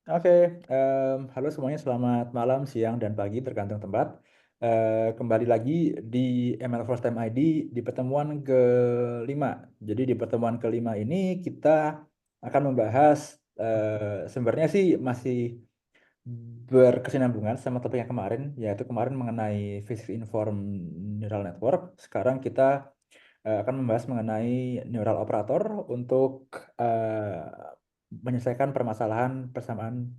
Oke, halo semuanya, selamat malam, siang, dan pagi, tergantung tempat. Kembali lagi di ML First Time ID di pertemuan kelima. Jadi di pertemuan kelima ini kita akan membahas, sebenarnya sih masih berkesinambungan sama topik yang kemarin, yaitu kemarin mengenai Physics Informed Neural Network. Sekarang kita akan membahas mengenai neural operator untuk menyelesaikan permasalahan persamaan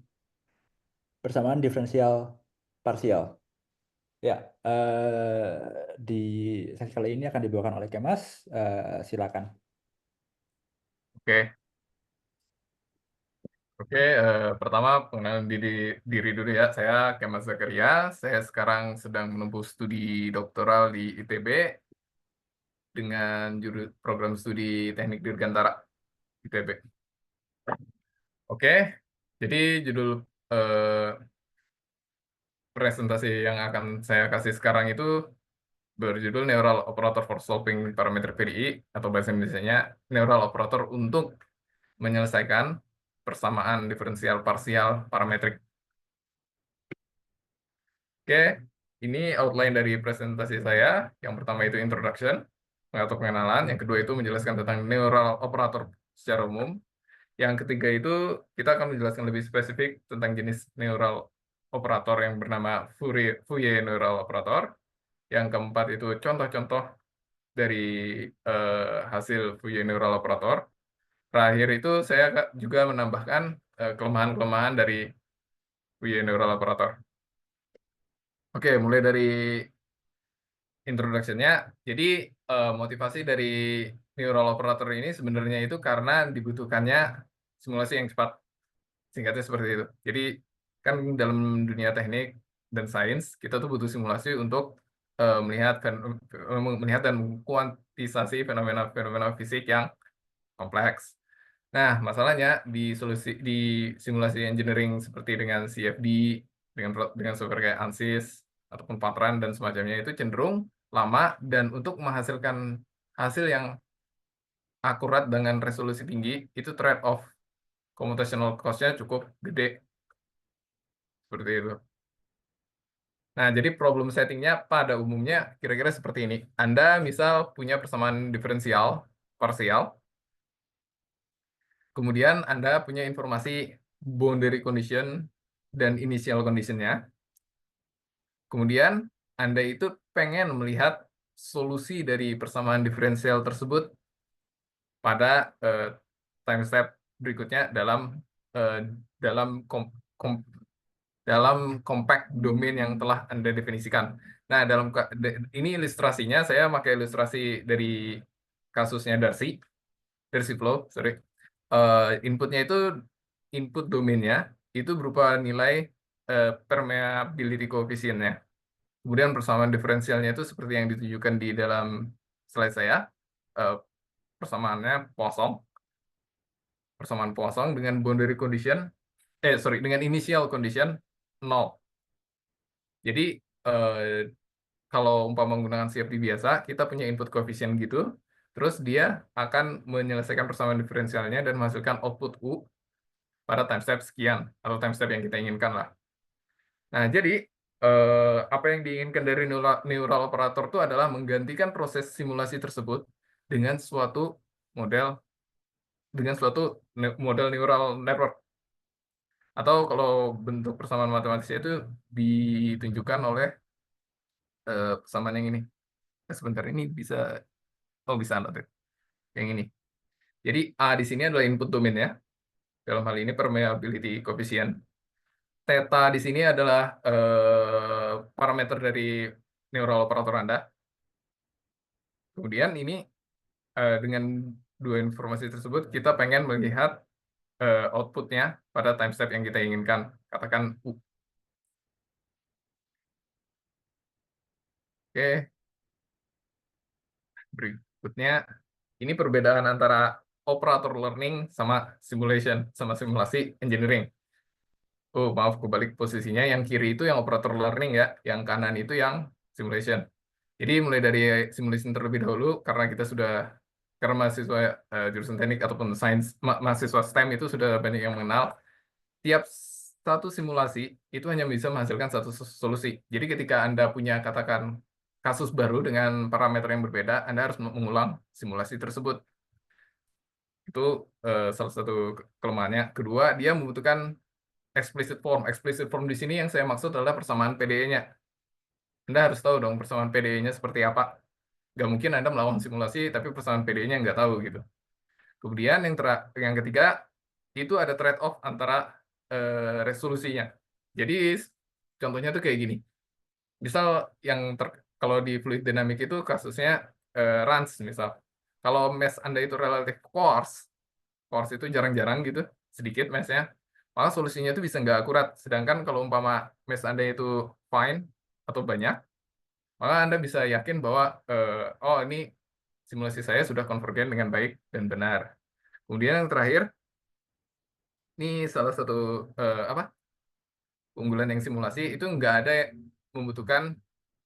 diferensial parsial. Ya, di sesi kali ini akan dibawakan oleh Kemas. Silakan. Oke, oke. Pertama pengenalan diri dulu ya. Saya Kemas Zakaria. Saya sekarang sedang menempuh studi doktoral di ITB dengan program studi Teknik Dirgantara ITB. Oke, jadi judul eh, presentasi yang akan saya kasih sekarang itu berjudul Neural Operator for Solving Parametric PDI atau bahasa Indonesianya Neural Operator untuk menyelesaikan persamaan diferensial parsial parametrik. Oke, ini outline dari presentasi saya. Yang pertama itu introduction atau pengenalan. Yang kedua itu menjelaskan tentang neural operator secara umum. Yang ketiga itu kita akan menjelaskan lebih spesifik tentang jenis neural operator yang bernama Fourier neural operator. Yang keempat itu contoh-contoh dari hasil Fourier neural operator. Terakhir itu saya juga menambahkan kelemahan-kelemahan dari Fourier neural operator. Oke, mulai dari introduction-nya. Jadi motivasi dari neural operator ini sebenarnya itu karena dibutuhkannya simulasi yang cepat. Singkatnya seperti itu. Jadi kan dalam dunia teknik dan sains kita tuh butuh simulasi untuk melihat dan kuantisasi fenomena-fenomena fisik yang kompleks. Nah, masalahnya di simulasi engineering seperti dengan CFD, dengan software kayak ANSYS ataupun Patran dan semacamnya itu cenderung lama dan untuk menghasilkan hasil yang akurat dengan resolusi tinggi itu trade-off computational cost-nya cukup gede seperti itu. Nah, jadi problem settingnya pada umumnya kira-kira seperti ini. Anda misal punya persamaan diferensial parsial, kemudian Anda punya informasi boundary condition dan initial condition-nya. Kemudian Anda itu pengen melihat solusi dari persamaan diferensial tersebut pada time step berikutnya eh, dalam dalam compact domain yang telah Anda definisikan. Nah, ini ilustrasinya saya pakai ilustrasi dari kasusnya Darcy Flow, sorry. Inputnya itu input domainnya itu berupa nilai permeability coefficient-nya. Kemudian persamaan diferensialnya itu seperti yang ditunjukkan di dalam slide saya. Eh, Persamaannya persamaan poisson dengan boundary condition, dengan initial condition 0. Jadi eh, kalau umpama menggunakan CFD biasa, kita punya input koefisien gitu, terus dia akan menyelesaikan persamaan diferensialnya dan menghasilkan output U pada time step sekian, atau time step yang kita inginkan lah. Nah, jadi apa yang diinginkan dari neural operator itu adalah menggantikan proses simulasi tersebut dengan model model neural network. Atau kalau bentuk persamaan matematisnya itu ditunjukkan oleh persamaan yang ini. Sebentar, ini bisa annotate yang ini. Jadi A di sini adalah input domainnya. Dalam hal ini permeability coefficient. Theta di sini adalah parameter dari neural operator Anda. Kemudian ini dengan dua informasi tersebut kita pengen melihat outputnya pada time step yang kita inginkan. Katakan U. Oke, berikutnya ini perbedaan antara operator learning sama simulasi engineering. Oh, maaf, kebalik posisinya. Yang kiri itu yang operator learning ya, yang kanan itu yang simulation. Jadi mulai dari simulation terlebih dahulu, karena mahasiswa jurusan teknik ataupun sains, mahasiswa STEM itu sudah banyak yang mengenal. Tiap satu simulasi itu hanya bisa menghasilkan satu solusi. Jadi ketika Anda punya katakan kasus baru dengan parameter yang berbeda, Anda harus mengulang simulasi tersebut. Itu salah satu kelemahannya. Kedua, dia membutuhkan explicit form. Explicit form di sini yang saya maksud adalah persamaan PDE-nya. Anda harus tahu dong persamaan PDE-nya seperti apa. Nggak mungkin Anda melakukan simulasi tapi persamaan PDE-nya nggak tahu gitu. Kemudian yang ketiga, itu ada trade-off antara resolusinya. Jadi contohnya tuh kayak gini. Misal kalau di fluid dynamic itu kasusnya runs misal. Kalau mesh Anda itu relatif coarse itu jarang-jarang gitu, sedikit meshnya, maka solusinya itu bisa nggak akurat. Sedangkan kalau umpama mesh Anda itu fine atau banyak, maka Anda bisa yakin bahwa oh ini simulasi saya sudah konvergen dengan baik dan benar. Kemudian yang terakhir, ini salah satu apa keunggulan yang simulasi itu nggak ada yang membutuhkan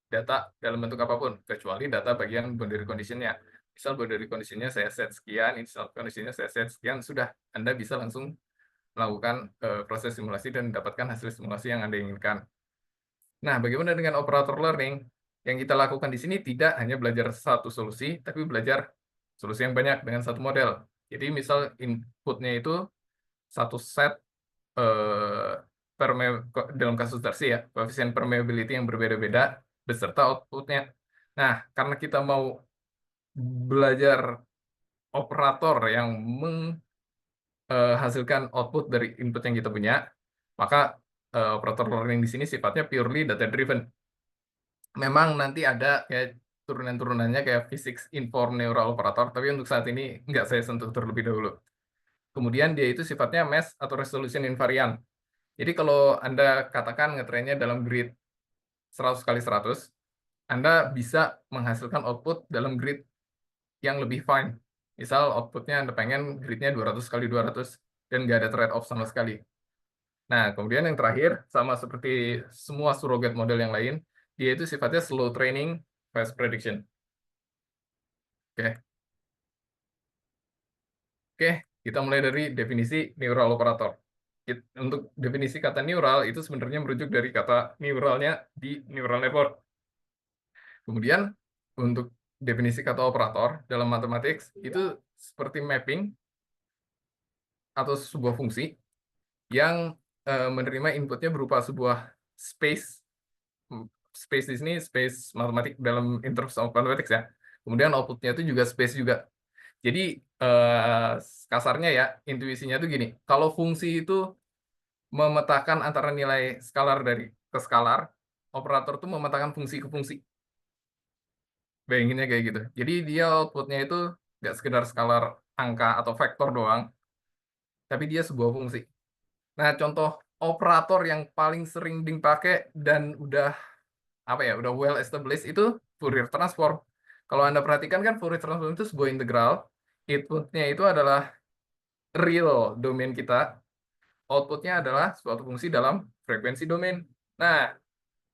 data dalam bentuk apapun kecuali data bagian boundary condition-nya. Misal boundary condition-nya saya set sekian, initial condition-nya saya set sekian, sudah Anda bisa langsung melakukan proses simulasi dan mendapatkan hasil simulasi yang Anda inginkan. Nah, bagaimana dengan operator learning? Yang kita lakukan di sini tidak hanya belajar satu solusi, tapi belajar solusi yang banyak dengan satu model. Jadi misal inputnya itu satu set eh, dalam kasus Darcy ya, koefisien permeability yang berbeda-beda beserta outputnya. Nah, karena kita mau belajar operator yang menghasilkan output dari input yang kita punya, maka operator learning di sini sifatnya purely data driven. Memang nanti ada kayak turunan-turunannya kayak physics inform neural operator, tapi untuk saat ini nggak saya sentuh terlebih dahulu. Kemudian dia itu sifatnya mesh atau resolution invariant. Jadi kalau Anda katakan ngetrainnya dalam grid 100 kali 100, Anda bisa menghasilkan output dalam grid yang lebih fine. Misal outputnya Anda pengen gridnya 200 kali 200 dan nggak ada trade-off sama sekali. Nah, kemudian yang terakhir, sama seperti semua surrogate model yang lain, dia itu sifatnya slow training, fast prediction. Oke, Oke, kita mulai dari definisi neural operator. Untuk definisi kata neural itu sebenarnya merujuk dari kata neuralnya di neural network. Kemudian untuk definisi kata operator dalam matematik itu seperti mapping atau sebuah fungsi yang menerima inputnya berupa sebuah space. Space di sini space matematik dalam in terms of mathematics ya. Kemudian outputnya itu juga space juga. Jadi kasarnya ya intuisinya itu gini. Kalau fungsi itu memetakan antara nilai skalar dari ke skalar, operator itu memetakan fungsi ke fungsi. Bayanginnya kayak gitu. Jadi dia outputnya itu nggak sekedar skalar angka atau vektor doang, tapi dia sebuah fungsi. Nah, contoh operator yang paling sering dipakai dan udah apa ya, udah well established itu Fourier transform. Kalau Anda perhatikan kan Fourier transform itu sebuah integral, inputnya itu adalah real domain kita, outputnya adalah suatu fungsi dalam frekuensi domain. Nah,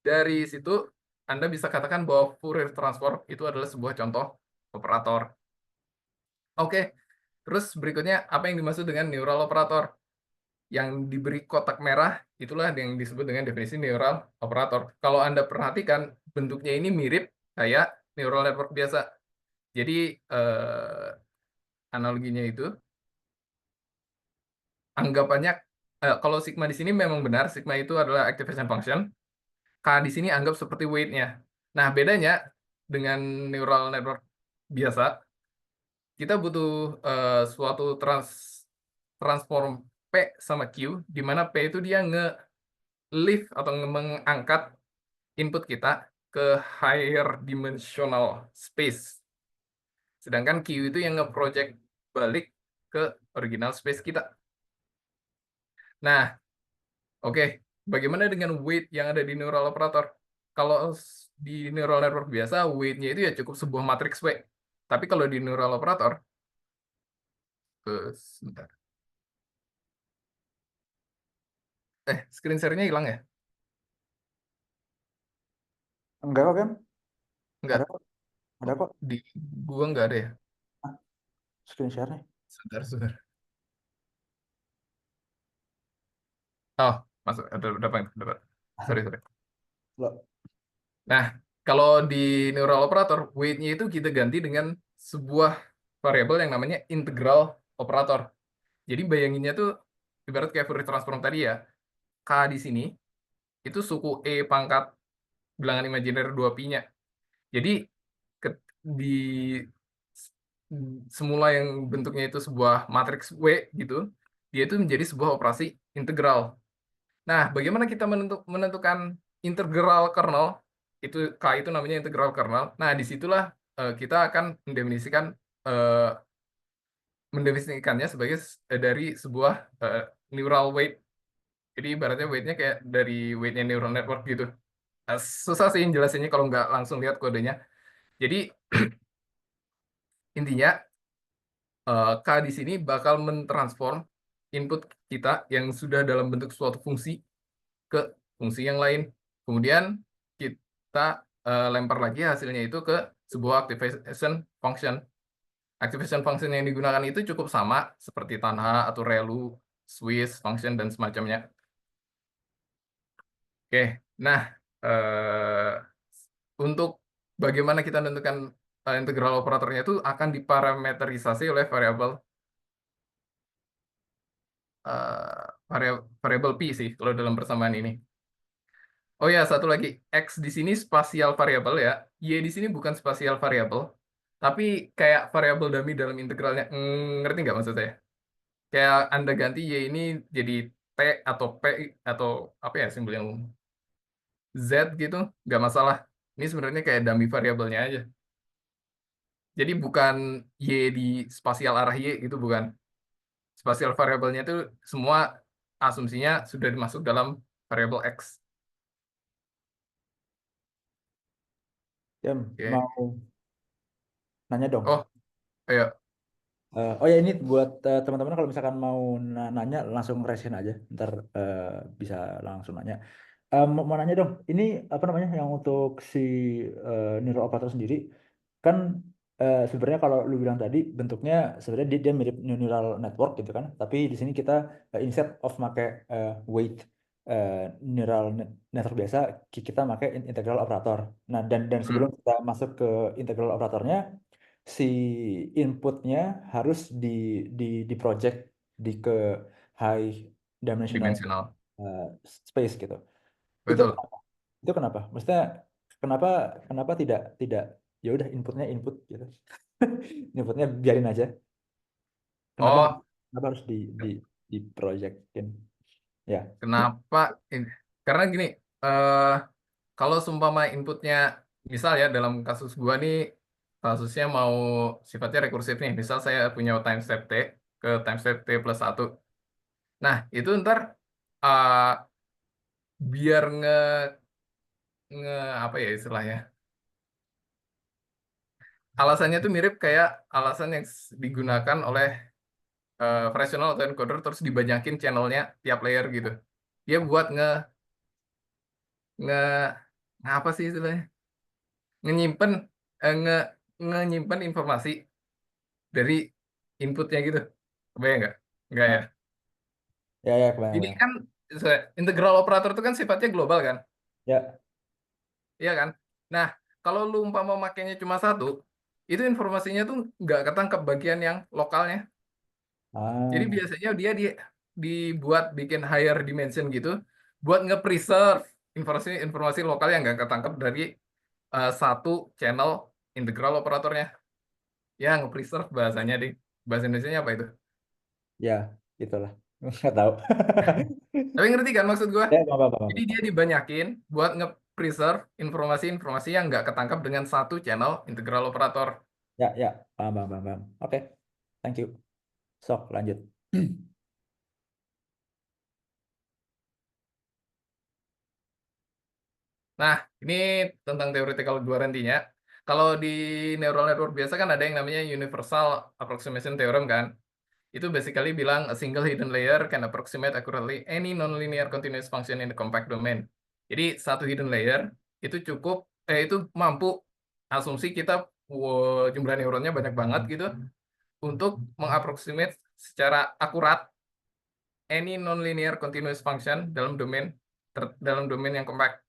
dari situ Anda bisa katakan bahwa Fourier transform itu adalah sebuah contoh operator. Oke, terus berikutnya apa yang dimaksud dengan neural operator? Yang diberi kotak merah itulah yang disebut dengan definisi neural operator. Kalau Anda perhatikan bentuknya ini mirip kayak neural network biasa. Jadi analoginya itu anggapannya kalau sigma di sini memang benar, sigma itu adalah activation function. K di sini anggap seperti weight-nya. Nah, bedanya dengan neural network biasa, kita butuh suatu transform P sama Q, di mana P itu dia nge-lift atau mengangkat input kita ke higher dimensional space. Sedangkan Q itu yang nge-project balik ke original space kita. Nah, oke. Bagaimana dengan weight yang ada di neural operator? Kalau di neural network biasa, weight-nya itu ya cukup sebuah matriks W. Tapi kalau di neural operator, sebentar. Screen share-nya hilang ya? Enggak kok, kan? Enggak. Ada kok. Ada kok. Di gua nggak ada ya? Ah, screen share-nya. Sebentar, sebentar. Oh, Masuk, dapat, dapat. Sorry, sorry. Lo- Nah, kalau di neural operator, weight-nya itu kita ganti dengan sebuah variabel yang namanya integral operator. Jadi bayanginnya tuh ibarat kayak Fourier transform tadi ya. K di sini itu suku E pangkat bilangan imajiner 2pi-nya. Jadi di semula yang bentuknya itu sebuah matriks W gitu, dia itu menjadi sebuah operasi integral. Nah, bagaimana kita menentukan integral kernel? Itu K itu namanya integral kernel. Nah, disitulah kita akan eh, mendefinisikannya sebagai dari sebuah neural weight. Jadi ibaratnya weight-nya kayak dari weight-nya neural network gitu. Susah sih jelasinnya kalau nggak langsung lihat kodenya. Jadi intinya K di sini bakal mentransform input kita yang sudah dalam bentuk suatu fungsi ke fungsi yang lain. Kemudian kita lempar lagi hasilnya itu ke sebuah activation function. Activation function yang digunakan itu cukup sama seperti Tanha atau Relu, Swiss function dan semacamnya. Oke, nah untuk bagaimana kita menentukan integral operatornya itu akan diparameterisasi oleh variabel variabel pi sih kalau dalam persamaan ini. Oh ya, satu lagi, x di sini spasial variabel ya, y di sini bukan spasial variabel, tapi kayak variabel dummy dalam integralnya. Ngerti nggak maksud saya? Kayak Anda ganti y ini jadi t atau p atau apa ya simbol yang umum, z gitu, nggak masalah. Ini sebenarnya kayak dummy variabelnya aja. Jadi bukan y di spasial arah y gitu, bukan. Spasial variabelnya itu semua asumsinya sudah dimasuk dalam variabel x. Ya, Oke. mau nanya dong. Oh, ayo. Oh ya, ini buat teman-teman kalau misalkan mau nanya langsung resin aja, ntar eh, bisa langsung nanya. Mau nanya dong, ini apa namanya yang untuk si neural operator sendiri kan sebenarnya kalau lu bilang tadi bentuknya sebenarnya dia mirip neural network gitu kan, tapi di sini kita instead of make weight eh, network biasa kita pakai integral operator. Nah, dan Hmm, sebelum kita masuk ke integral operatornya, si inputnya harus di project di ke high dimensional dimensional. eh, space gitu. Itu Betul. kenapa? Itu kenapa? Maksudnya kenapa kenapa tidak tidak ya udah inputnya input gitu. Inputnya biarin aja. Kenapa Oh, kenapa harus di projectin? Ya. kenapa? Karena gini, eh kalau seumpama inputnya, misal ya dalam kasus gua nih, kasusnya mau sifatnya rekursif nih. Misal saya punya time step T ke time step T plus 1. Nah, itu ntar eh, biar nge apa ya istilahnya? Alasannya tuh mirip kayak alasan yang digunakan oleh fractional atau encoder terus dibanyakin channelnya tiap layer gitu. Dia buat nge apa sih istilahnya? Ngenyimpen nge ngenyimpen informasi dari inputnya gitu. Kebayang nggak? Nggak ya. Nah, ya kebayang, Ini kebayang. kan integral operator itu kan sifatnya global kan, Ya. iya kan? Nah, kalau lu umpama makainya cuma satu, itu informasinya tuh nggak ketangkep bagian yang lokalnya. Jadi Ah, biasanya dia dibuat bikin higher dimension gitu, buat nge-preserve informasi informasi lokal yang nggak ketangkep dari satu channel integral operatornya. Ya, nge-preserve bahasanya di bahasa Indonesianya apa itu? ya, gitulah. Nggak tahu. Tapi ngerti kan maksud gue? Ya, apa. Jadi dia dibanyakin buat nge-preserve informasi-informasi yang nggak ketangkap dengan satu channel integral operator. Ya, paham. Oke, thank you. Sok, lanjut. Nah, ini tentang theoretical duality-nya. Kalau di neural network biasa kan ada yang namanya universal approximation theorem kan. Itu basically bilang a single hidden layer can approximate accurately any nonlinear continuous function in the compact domain. Jadi satu hidden layer itu cukup itu mampu asumsi kita jumlah neuronnya banyak banget gitu untuk mengaproksimate secara akurat any nonlinear continuous function dalam domain yang compact.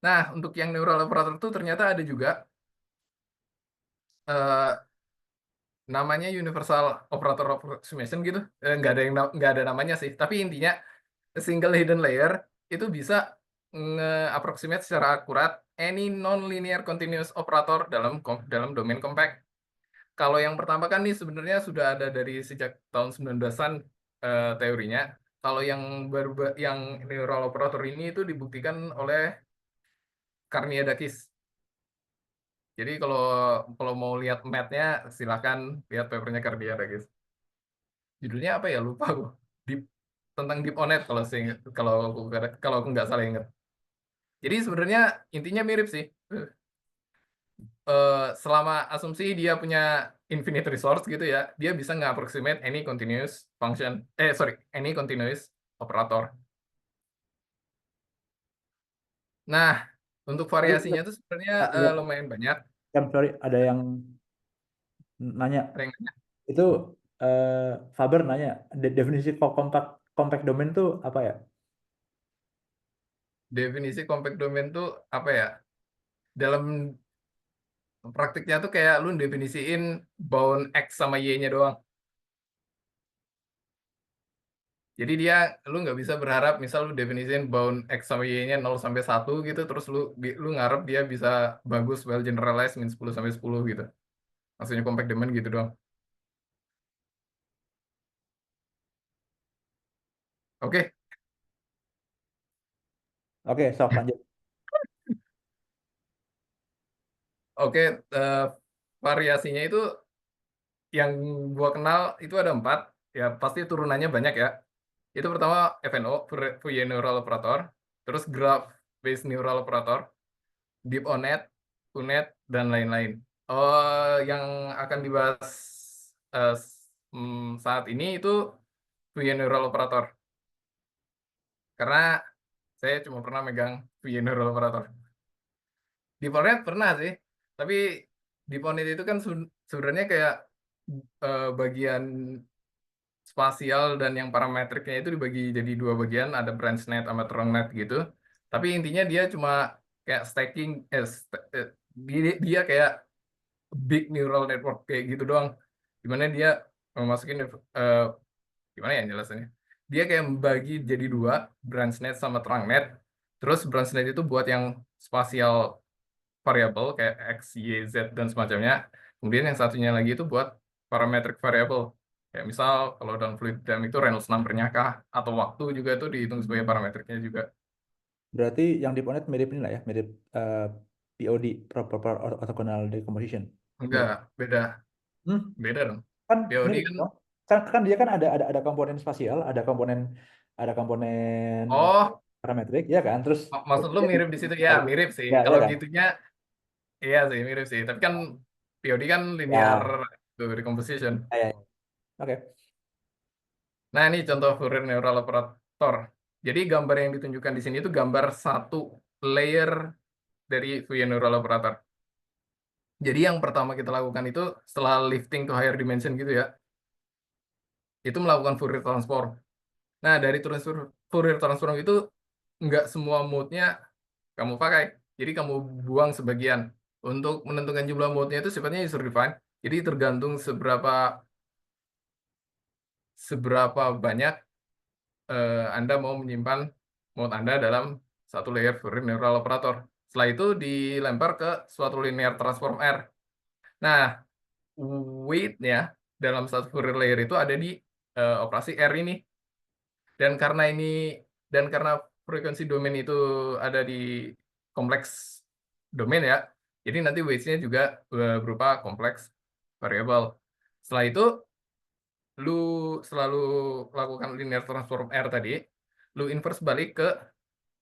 Nah, untuk yang neural operator itu ternyata ada juga eh, namanya universal operator approximation gitu. Nggak ada namanya sih. Tapi intinya a single hidden layer itu bisa nge-approximate secara akurat any nonlinear continuous operator dalam domain compact. Kalau yang pertama kan nih sebenarnya sudah ada dari sejak tahun 19-an teorinya. Kalau yang yang neural operator ini itu dibuktikan oleh Karniadakis. Jadi kalau kalau mau lihat math-nya silahkan lihat papernya Karniadakis. Judulnya apa ya, lupa aku. Deep, tentang deep on it kalau aku nggak salah ingat. Jadi sebenarnya intinya mirip sih. Selama asumsi dia punya infinite resource gitu ya, dia bisa nge-approximate any continuous function, any continuous operator. Nah, untuk Sorry, variasinya itu sebenarnya ada, lumayan banyak. sorry, ada yang nanya itu, eh, Faber nanya definisi compact compact domain tuh apa ya? Definisi compact domain tuh apa ya? Dalam praktiknya tuh kayak lu definisiin bound X sama Y-nya doang. Jadi lu nggak bisa berharap misal lu definisiin bound X sama Y-nya 0 sampai 1 gitu, terus lu ngarep dia bisa bagus well generalized min 10 sampai 10 gitu. Maksudnya compact domain gitu doang. Oke, Oke, sok lanjut. oke, variasinya itu yang gua kenal itu ada 4, ya pasti turunannya banyak ya. Itu pertama FNO, Fourier Neural Operator, terus Graph Based Neural Operator, Deep On-Net, UNet, dan lain-lain. Yang akan dibahas saat ini itu Fourier Neural Operator, karena saya cuma pernah megang Fourier Neural Operator. Deep On-Net pernah sih, tapi Deep On-Net itu kan sebenarnya kayak bagian spasial dan yang parametriknya itu dibagi jadi 2 bagian, ada branch net sama trunk net gitu. Tapi intinya dia cuma kayak stacking, dia kayak big neural network kayak gitu doang. Dimana dia memasukin gimana ya jelasannya? Dia kayak membagi jadi 2, branch net sama trunk net. Terus branch net itu buat yang spasial variable kayak X, Y, Z, dan semacamnya. Kemudian yang satunya lagi itu buat parametric variable. Kayak misal kalau dalam fluid dynamics itu Reynolds number-nya kah, atau waktu juga itu dihitung sebagai parametriknya juga. Berarti yang di Ponet mirip ini lah ya, mirip eh, POD, proper orthogonal decomposition. Mirip. Enggak, beda. Hmm, Beda dong. kan BOD mirip kan, dong. Kan dia kan ada komponen spasial, ada komponen oh, parametrik, ya kan? Terus maksud lu mirip di situ? Ya, balik. mirip sih. Ya, ya Kalau kan? gitunya, iya sih, mirip sih. Tapi kan POD kan linear Ya, decomposition. ya, ya. Oke. Nah, ini contoh Fourier Neural Operator. Jadi gambar yang ditunjukkan di sini itu gambar satu layer dari Fourier Neural Operator. Jadi yang pertama kita lakukan itu setelah lifting to higher dimension gitu ya, itu melakukan Fourier transform. Nah, dari Fourier transform itu nggak semua mode-nya kamu pakai. Jadi kamu buang sebagian. Untuk menentukan jumlah mode-nya itu sifatnya user defined. Jadi tergantung seberapa banyak Anda mau menyimpan mode Anda dalam satu layer Fourier Neural Operator. Setelah itu dilempar ke suatu linear transform R. Nah, weight-nya dalam satu Fourier layer itu ada di operasi R ini. Dan karena frekuensi domain itu ada di kompleks domain ya, jadi nanti weights-nya juga berupa kompleks variabel. Setelah itu, lu selalu lakukan linear transform R tadi, lu inverse balik ke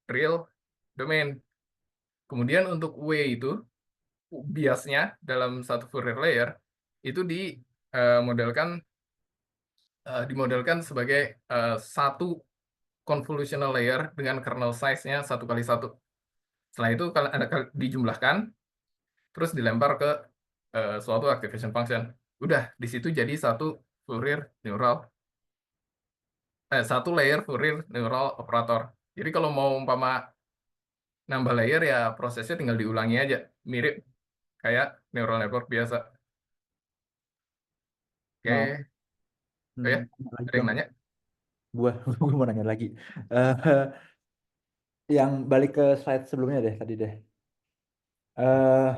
real domain. Kemudian untuk W itu, biasnya dalam satu Fourier layer, itu dimodelkan sebagai satu convolutional layer dengan kernel size-nya 1 kali 1. Setelah itu dijumlahkan, terus dilempar ke suatu activation function. Udah, di situ jadi satu Fourier neural satu layer Fourier neural operator. Jadi kalau mau umpama nambah layer ya prosesnya tinggal diulangi aja, mirip kayak neural network biasa. Mau Oke, oh ya, lagi ada yang dong. nanya? Gua gua mau nanya lagi. Eh yang balik ke slide sebelumnya deh tadi deh. eh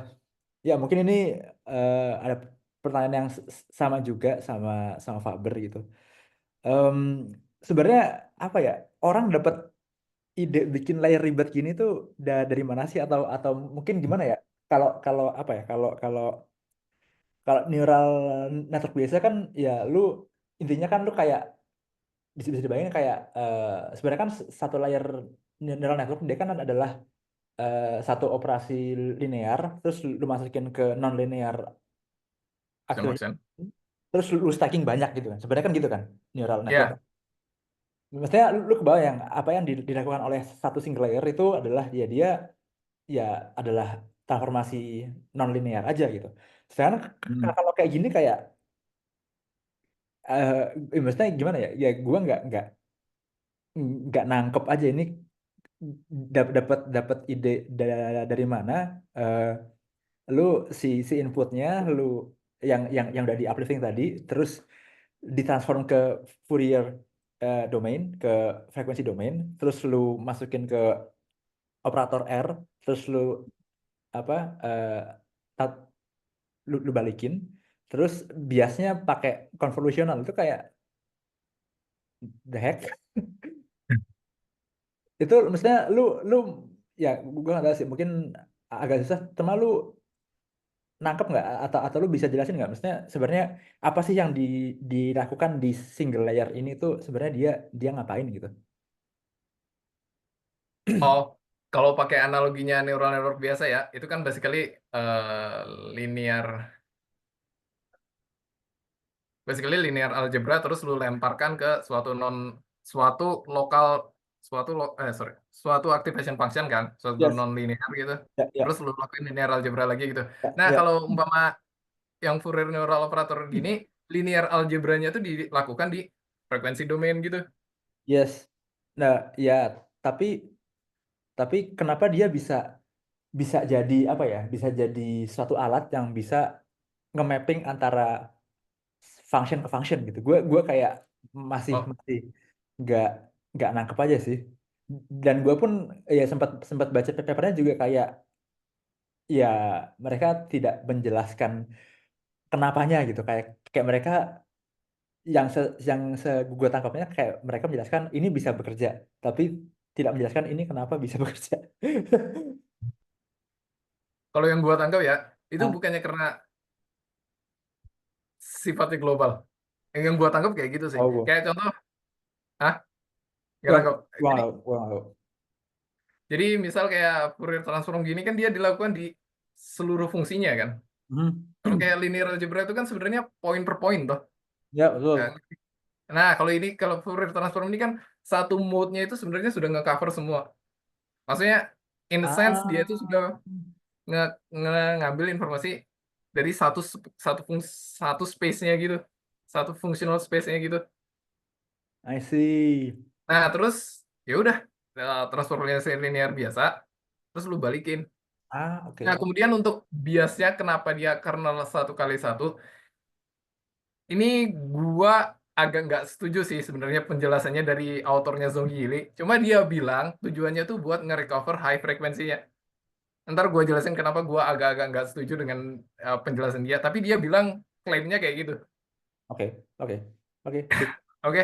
Ya mungkin ini ada pertanyaan yang sama juga sama sama Faber gitu. Em, Sebenarnya apa ya, orang dapat ide bikin layar ribet gini tuh dari mana sih, atau mungkin gimana ya? Kalau kalau apa ya? Kalau kalau kalau neural network biasa kan ya lu intinya kan lu kayak bisa dibayangin kayak sebenarnya kan satu layar neural network dia kan adalah satu operasi linear terus lu masukin ke non linear Sama akhirnya Sen. terus lu stacking banyak gitu kan, sebenarnya kan gitu kan neural network Ya, kan. Maksudnya lu kebayang apa yang dilakukan oleh satu single layer itu adalah dia ya adalah transformasi non linear aja gitu. Sekarang hmm. kalau kayak gini kayak maksudnya gimana ya, ya gua nggak nangkep aja ini dapat dapat ide dari mana. eh, Lu si inputnya lu yang udah di uplifting tadi terus ditransform ke Fourier domain, ke frekuensi domain, terus lu masukin ke operator R, terus lu apa eh, tat- lu balikin, terus biasnya pakai konvolusional itu kayak the heck. Itu maksudnya lu ya gua nggak tahu sih, mungkin agak susah, cuma lu nangkep nggak, atau lu bisa jelasin nggak maksudnya sebenarnya apa sih yang dilakukan di single layer ini tuh sebenarnya dia ngapain gitu. Oh, kalau pakai analoginya neural network biasa ya, itu kan basically eh, linear, linear algebra terus lu lemparkan ke suatu lokal, sorry, suatu activation function kan, suatu Yes. non linear gitu. Ya, Terus ya, lu lakuin linear algebra lagi gitu. ya, Nah, ya. kalau umpama yang Fourier neural operator gini, linear algebranya tuh dilakukan di frekuensi domain gitu. Yes. Nah, ya, tapi kenapa dia bisa bisa jadi apa ya? Bisa jadi suatu alat yang bisa nge-mapping antara function ke function gitu. Gue kayak masih Oh, masih nggak nggak nangkep aja sih. Dan gue pun ya sempat sempat baca papernya juga kayak ya mereka tidak menjelaskan kenapanya gitu. Kayak kayak mereka yang se gue tangkapnya kayak mereka menjelaskan ini bisa bekerja, tapi tidak menjelaskan ini kenapa bisa bekerja. kalau yang gua tangkap ya, itu Ah, bukannya karena sifatnya global. Yang gua tangkap kayak gitu sih. oh, Kayak contoh, ah, nggak gua nangkap. Jadi, gua nggak tahu. jadi misal kayak Fourier transform gini kan dia dilakukan di seluruh fungsinya kan. Hmm. Kalau kayak linear algebra itu kan sebenarnya poin per poin toh. Ya Nah, betul. nah, kalau Fourier transform ini kan satu mode-nya itu sebenarnya sudah nge-cover semua. Maksudnya in a sense dia itu Ah, sudah ngambil informasi dari satu space-nya gitu. Satu functional space-nya gitu. I see. Nah, terus ya udah transformasi linear biasa, terus lu balikin. Ah, Nah, oke. kemudian untuk biasnya kenapa dia kernel satu kali satu, ini gua agak nggak setuju sih sebenarnya penjelasannya dari autornya Zhongyi Li. Cuma dia bilang tujuannya tuh buat nge-recover high frekuensinya. Ntar gua jelasin kenapa gua agak-agak nggak setuju dengan penjelasan dia. Tapi dia bilang klaimnya kayak gitu. Oke, oke, oke, sip. Oke.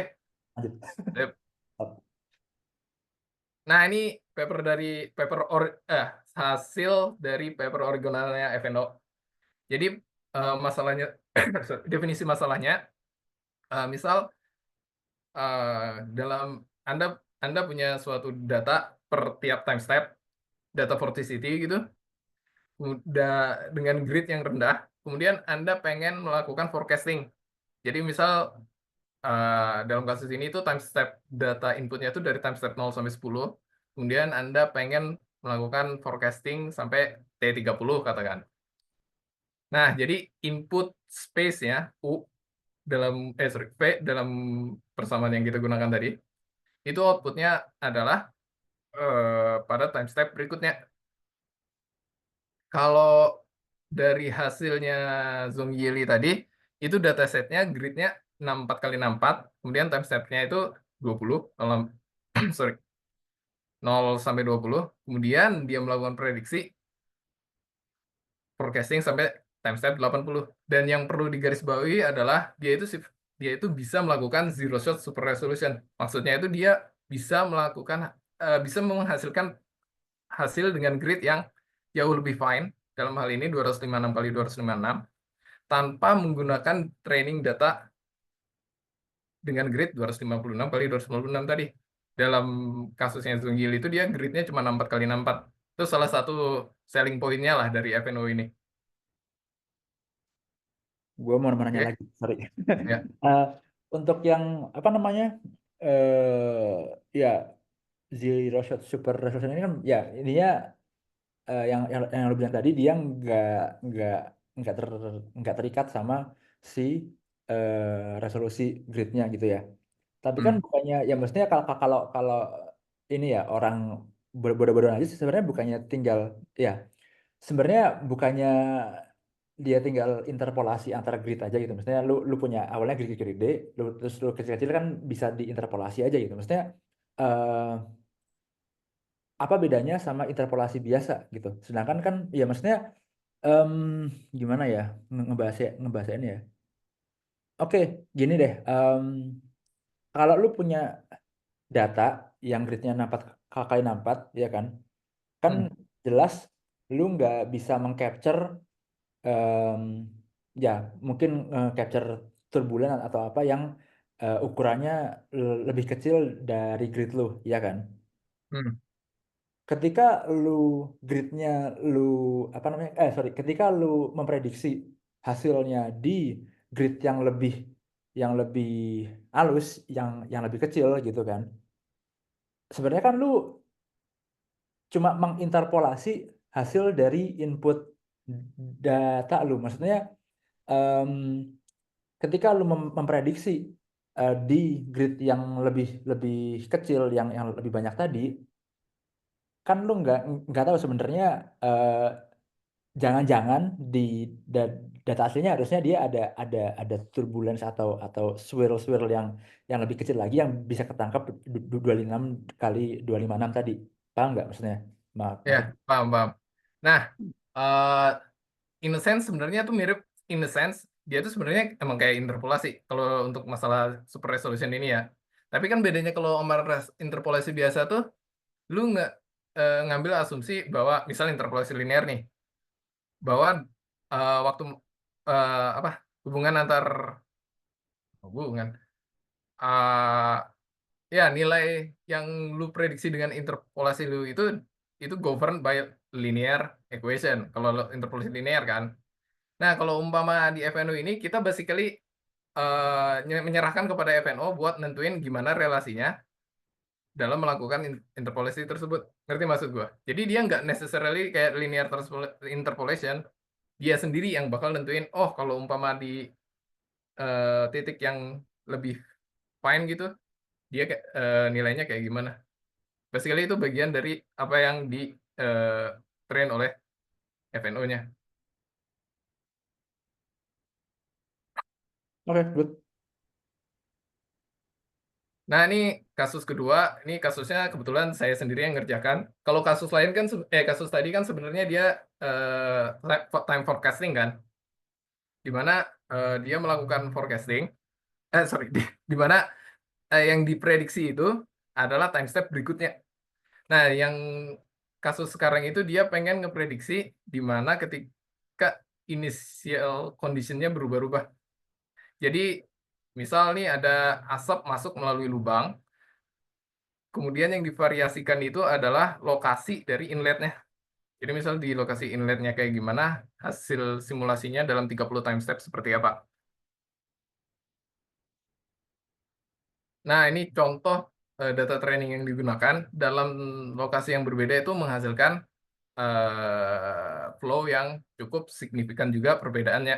Lanjut. Sip. Nah, ini paper dari paper or eh hasil dari paper originalnya FNO. Jadi masalahnya definisi masalahnya misal dalam Anda Anda punya suatu data per tiap time step, data vorticity gitu, udah dengan grid yang rendah, kemudian Anda pengen melakukan forecasting. Jadi misal dalam kasus ini itu time step data inputnya itu dari time step 0 sampai 10, kemudian Anda pengen melakukan forecasting sampai T30 katakan. Nah, jadi input space-nya U V dalam persamaan yang kita gunakan tadi, itu outputnya adalah pada time step berikutnya. Kalau dari hasilnya Zhong-Yili tadi, itu datasetnya gridnya 64x64, kemudian time step-nya itu 20, kalau sorry, 0 sampai 20, kemudian dia melakukan prediksi forecasting sampai time step 80. Dan yang perlu digarisbawahi adalah dia itu bisa melakukan zero shot super resolution. Maksudnya itu dia bisa bisa menghasilkan hasil dengan grid yang jauh lebih fine, dalam hal ini 256 kali 256, tanpa menggunakan training data dengan grid 256 kali 256 tadi. Dalam kasusnya Zunggil itu dia gridnya cuma 64 kali 64. Itu salah satu selling point-nya lah dari FNO ini. Gue mau nanya Oke, lagi, sorry. ya. Eh, untuk yang apa namanya, ya zero shot super resolution ini kan, ya ininya yang lu bilang tadi dia nggak nggak ter nggak terikat sama si resolusi gridnya gitu ya. Tapi kan Hmm, bukannya ya maksudnya kalau kalau kalau ini ya orang bodoh-bodoh aja sih sebenarnya bukannya tinggal ya sebenarnya bukannya dia tinggal interpolasi antara grid aja gitu. Maksudnya lu punya awalnya grid gede, terus lu kecil-kecil kan bisa diinterpolasi aja gitu. Maksudnya eh, apa bedanya sama interpolasi biasa gitu. Sedangkan kan ya maksudnya em, gimana ya ngebahasnya ya. Oke, gini deh. Kalau lu punya data yang gridnya 64 kali 64 ya kan, kan hmm, jelas lu nggak bisa mengcapture em, ya mungkin capture turbulen atau apa yang ukurannya lebih kecil dari grid lu ya kan. hmm, Ketika lu gridnya lu apa namanya sorry ketika lu memprediksi hasilnya di grid yang lebih halus yang lebih kecil gitu kan sebenarnya kan lu cuma menginterpolasi hasil dari input data lu maksudnya em, ketika lu memprediksi di grid yang lebih lebih kecil yang lebih banyak tadi kan lu nggak tahu sebenarnya eh, jangan-jangan di data aslinya harusnya dia ada turbulence atau swirl-swirl yang lebih kecil lagi yang bisa ketangkap 25 kali 256 tadi. Paham nggak maksudnya? ya, Maksud paham, paham. Nah, eh in a sense sebenarnya tuh mirip, in a sense dia tuh sebenarnya emang kayak interpolasi kalau untuk masalah super resolution ini ya. Tapi kan bedanya kalau sama interpolasi biasa tuh, lu nggak ngambil asumsi bahwa misal interpolasi linear nih, bahwa waktu apa hubungan antar hubungan eh ya nilai yang lu prediksi dengan interpolasi lu itu governed by linear equation kalau interpolasi linear kan. Nah, kalau umpama di FNO ini kita basically menyerahkan kepada FNO buat nentuin gimana relasinya dalam melakukan interpolasi tersebut. Ngerti maksud gua? Jadi dia nggak necessarily kayak linear interpolation, dia sendiri yang bakal nentuin, oh kalau umpama di titik yang lebih fine gitu, dia nilainya kayak gimana. Basically itu bagian dari apa yang di train oleh FNO-nya. oke, good. Nah, ini kasus kedua, ini kasusnya kebetulan saya sendiri yang ngerjakan. Kalau kasus lain kan, kasus tadi kan sebenarnya dia time forecasting kan, di mana dia melakukan forecasting, sorry, di mana yang diprediksi itu adalah time step berikutnya. Nah, yang kasus sekarang itu dia pengen ngeprediksi di mana ketika initial conditionnya berubah-ubah. Jadi, misal nih ada asap masuk melalui lubang, kemudian yang divariasikan itu adalah lokasi dari inletnya. Jadi misal di lokasi inletnya kayak gimana, hasil simulasinya dalam 30 time step seperti apa. Nah, ini contoh data training yang digunakan dalam lokasi yang berbeda itu menghasilkan flow yang cukup signifikan juga perbedaannya.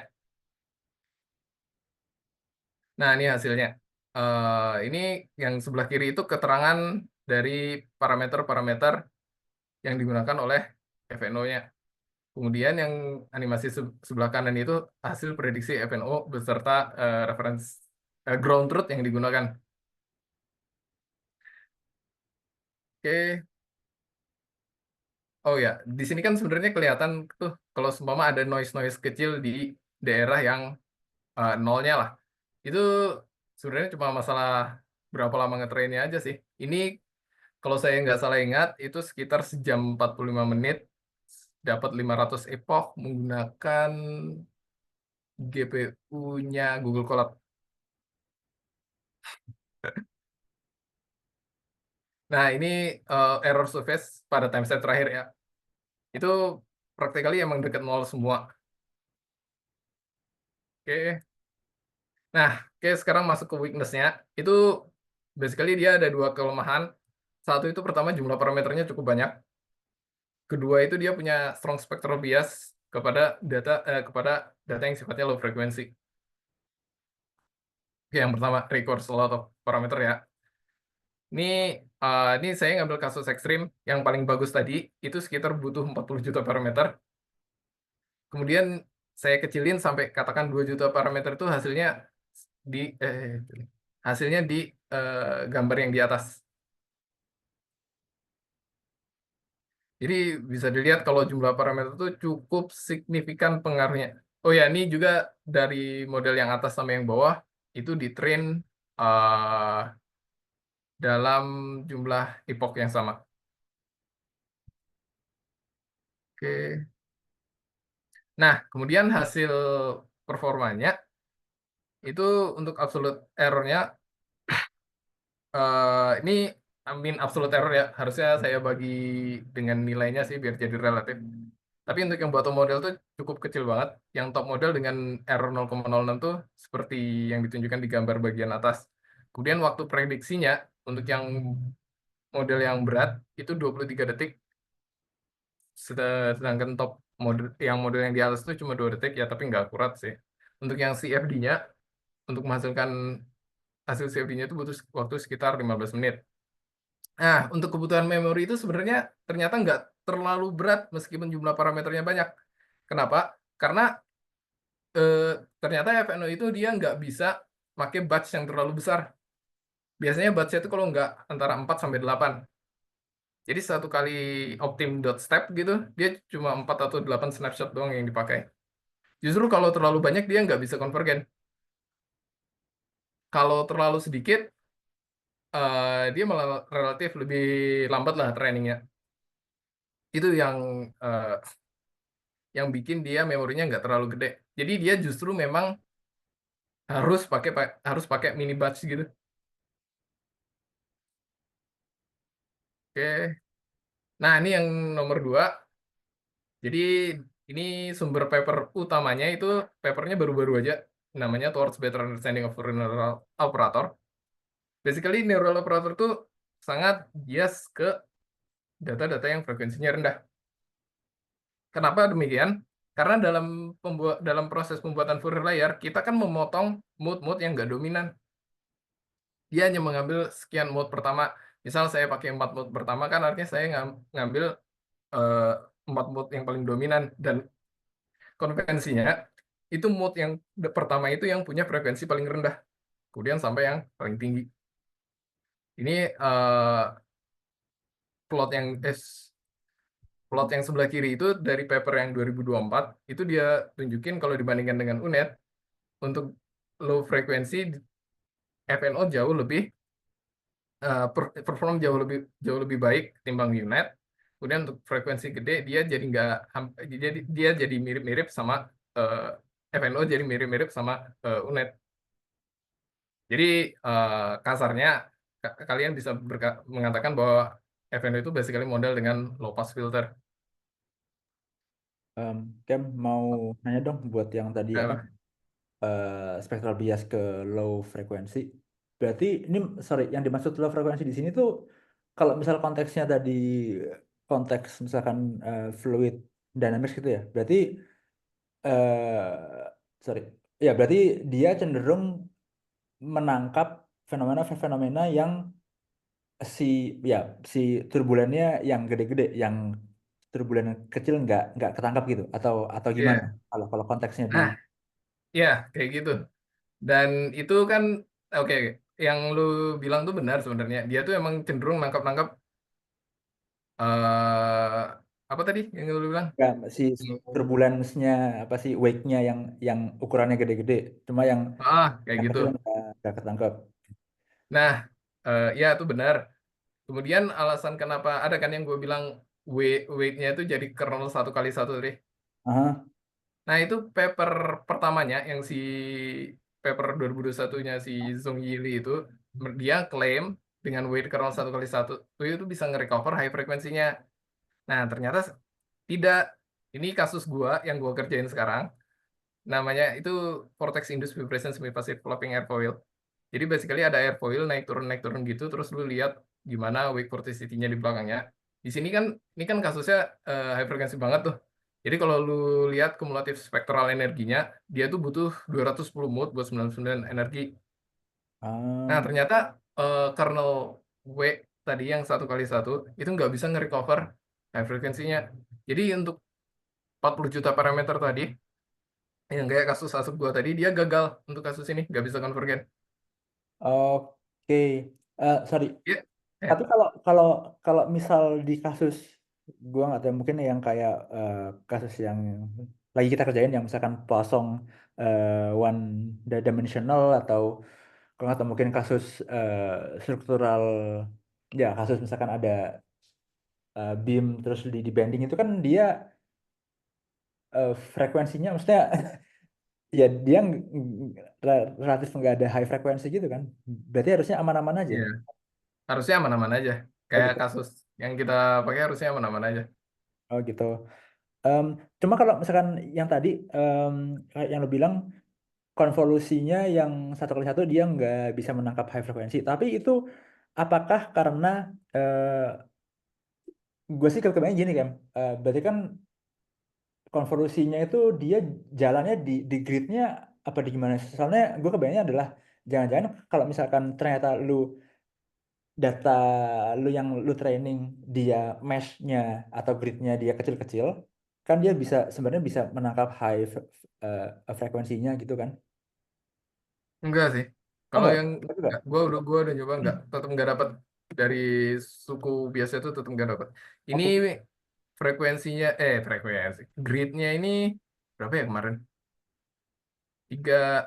Nah, ini hasilnya. Ini yang sebelah kiri itu keterangan dari parameter-parameter yang digunakan oleh FNO-nya. Kemudian yang animasi sebelah kanan itu hasil prediksi FNO beserta reference ground truth yang digunakan. Oke. Oh ya, di sini kan sebenarnya kelihatan tuh kalau seumpama ada noise-noise kecil di daerah yang nolnya lah. Itu sebenarnya cuma masalah berapa lama ngetrainnya aja sih. Ini kalau saya nggak salah ingat, itu sekitar sejam 45 menit dapat 500 epoch menggunakan GPU-nya Google Colab. Nah, ini error surface pada timestamp terakhir ya. Itu practically emang deket nol semua. Oke. Nah, oke sekarang masuk ke weakness-nya. Itu basically dia ada dua kelemahan. Satu itu pertama jumlah parameternya cukup banyak. Kedua itu dia punya strong spectral bias kepada data yang sifatnya low frequency. Oke, yang pertama requires a lot of parameter ya. Ini saya ngambil kasus ekstrim yang paling bagus tadi itu sekitar butuh 40 juta parameter. Kemudian saya kecilin sampai katakan 2 juta parameter itu di hasilnya di gambar yang di atas. Jadi bisa dilihat kalau jumlah parameter itu cukup signifikan pengaruhnya. Oh ya, ini juga dari model yang atas sama yang bawah itu di-train uh, dalam jumlah epoch yang sama. Oke. Nah, kemudian hasil performanya itu untuk absolute error-nya ini mean absolute error ya. Harusnya saya bagi dengan nilainya sih biar jadi relatif. Tapi untuk yang bottom model tuh cukup kecil banget. Yang top model dengan error 0,06 tuh seperti yang ditunjukkan di gambar bagian atas. Kemudian waktu prediksinya untuk yang model yang berat itu 23 detik, sedangkan top model yang di atas itu cuma 2 detik ya, tapi nggak akurat sih. Untuk yang CFD-nya, untuk menghasilkan hasil CFD-nya itu butuh waktu sekitar 15 menit. Nah, untuk kebutuhan memori itu sebenarnya ternyata nggak terlalu berat meskipun jumlah parameternya banyak. Kenapa? Karena eh, ternyata FNO itu dia nggak bisa pakai batch yang terlalu besar. Biasanya batch itu kalau nggak antara 4 sampai 8. Jadi satu kali optim.step gitu, dia cuma 4 atau 8 snapshot doang yang dipakai. Justru kalau terlalu banyak dia nggak bisa konvergen. Kalau terlalu sedikit, dia malah relatif lebih lambat lah trainingnya. Itu yang bikin dia memorinya nggak terlalu gede. Jadi dia justru memang harus pakai mini batch gitu. Oke. Nah, ini yang nomor dua. Jadi ini sumber paper utamanya itu papernya baru-baru aja. Namanya Towards Better Understanding of Neural Operator. Basically, neural operator itu sangat bias ke data-data yang frekuensinya rendah. Kenapa demikian? Karena dalam proses pembuatan Fourier layar, kita kan memotong mode-mode yang nggak dominan. Dia hanya mengambil sekian mode pertama. Misal saya pakai 4 mode pertama, kan artinya saya ngambil eh, 4 mode yang paling dominan. Dan konvensinya, itu mode yang pertama itu yang punya frekuensi paling rendah. Kemudian sampai yang paling tinggi. Ini plot yang plot yang sebelah kiri itu dari paper yang 2024 itu dia tunjukin kalau dibandingkan dengan UNED untuk low frekuensi FNO jauh lebih perform jauh lebih baik ketimbang UNED. Kemudian untuk frekuensi gede dia jadi nggak dia jadi mirip-mirip sama FNO jadi mirip-mirip sama UNED. Jadi kasarnya kalian bisa mengatakan bahwa FNO itu basically model dengan low pass filter. Kem mau nanya dong buat yang tadi apa Nah, spectral bias ke low frekuensi. Berarti ini sorry yang dimaksud low frekuensi di sini tuh kalau misal konteksnya tadi konteks misalkan fluid dynamics gitu ya. Berarti sorry. Ya berarti dia cenderung menangkap fenomena-fenomena yang si ya si turbulennya yang gede-gede, yang turbulen kecil nggak ketangkap gitu, atau gimana? Iya. Kalau kalau konteksnya di Nah, ya kayak gitu. Dan itu kan oke, yang lu bilang tuh benar sebenarnya. Dia tuh emang cenderung nangkap-nangkap eh apa tadi yang lu bilang? ya, si turbulence-nya apa sih, wake-nya yang ukurannya gede-gede, cuma Kayak yang gitu. kecil nggak ketangkap. Nah, ya itu benar. Kemudian alasan kenapa ada kan yang gue bilang weight-nya itu jadi kernel 1 kali 1 deh. Aha. Nah, itu paper pertamanya yang si paper 2021-nya si Zhong Yili itu dia klaim dengan weight kernel 1 kali 1 itu bisa nge-recover high frekuensinya. Nah, ternyata tidak. Ini kasus gua yang gua kerjain sekarang. Namanya itu vortex induced vibration semi-passive flopping airfoil. Jadi basically ada airfoil naik turun gitu, terus lu lihat gimana wake vorticity-nya di belakangnya. Di sini kan, ini kan kasusnya high frequency banget tuh. Jadi kalau lu lihat kumulatif spektral energinya, dia tuh butuh 210 mult buat 99 energi. Nah, Ah, ternyata kernel wake tadi yang 1 kali 1 itu nggak bisa nge-recover high frekuensinya. Jadi untuk 40 juta parameter tadi, yang kayak kasus asap gua tadi, dia gagal untuk kasus ini, nggak bisa konvergen. oke. Sorry. Iya, Tapi ya, kalau kalau kalau misal di kasus gua nggak tahu, mungkin yang kayak kasus yang lagi kita kerjain, yang misalkan Poisson one dimensional, atau kalau nggak tahu mungkin kasus struktural, ya kasus misalkan ada beam terus di bending, itu kan dia frekuensinya maksudnya ya dia relatif nggak ada high frekuensi gitu kan, berarti harusnya aman-aman aja. iya. Harusnya aman-aman aja. Oh Kayak gitu. kasus yang kita pakai harusnya aman-aman aja. Oh gitu. Em, Cuma kalau misalkan yang tadi, kayak yang lo bilang, konvolusinya yang 1 kali 1 dia nggak bisa menangkap high frekuensi. Tapi itu apakah karena gue sih kebayang gini kan, berarti kan konvolusinya itu dia jalannya di gridnya apa di gimana? Soalnya gue kebayangnya adalah jangan-jangan kalau misalkan ternyata data lu yang lu training dia mesh-nya atau gridnya dia kecil-kecil, kan dia bisa sebenarnya bisa menangkap frekuensinya gitu kan? Enggak sih. Oh Kalau enggak, yang enggak juga. enggak, gua udah nyoba enggak, tetap enggak dapat dari suku biasa itu tetap enggak dapat. Ini Oke. frekuensinya frekuensi gridnya ini berapa ya kemarin? Tiga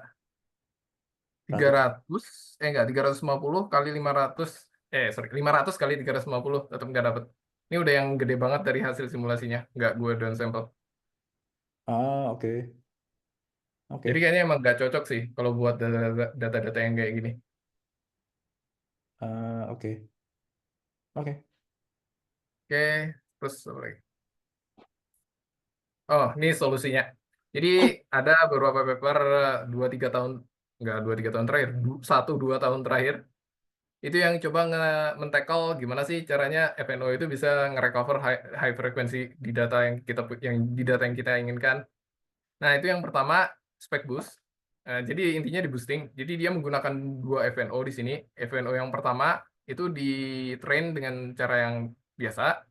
tiga 100. ratus enggak 350 kali 500 sorry 500 kali 350 tetap enggak dapat. Ini udah yang gede banget dari hasil simulasinya, enggak gue down sampel. Ah, oke. Jadi Oke. kayaknya emang nggak cocok sih kalau buat data-data yang kayak gini. Oke. Oke. Oke, terus apa lagi? Oh, ini solusinya. Jadi ada beberapa paper 2-3 tahun, nggak 2-3 tahun terakhir, 1-2 tahun terakhir, itu yang coba men-tackle gimana sih caranya FNO itu bisa nge-recover high frequency di data yang kita inginkan. Nah, itu yang pertama spec boost. Jadi intinya di boosting. Jadi dia menggunakan 2 FNO di sini. FNO yang pertama itu di train dengan cara yang biasa.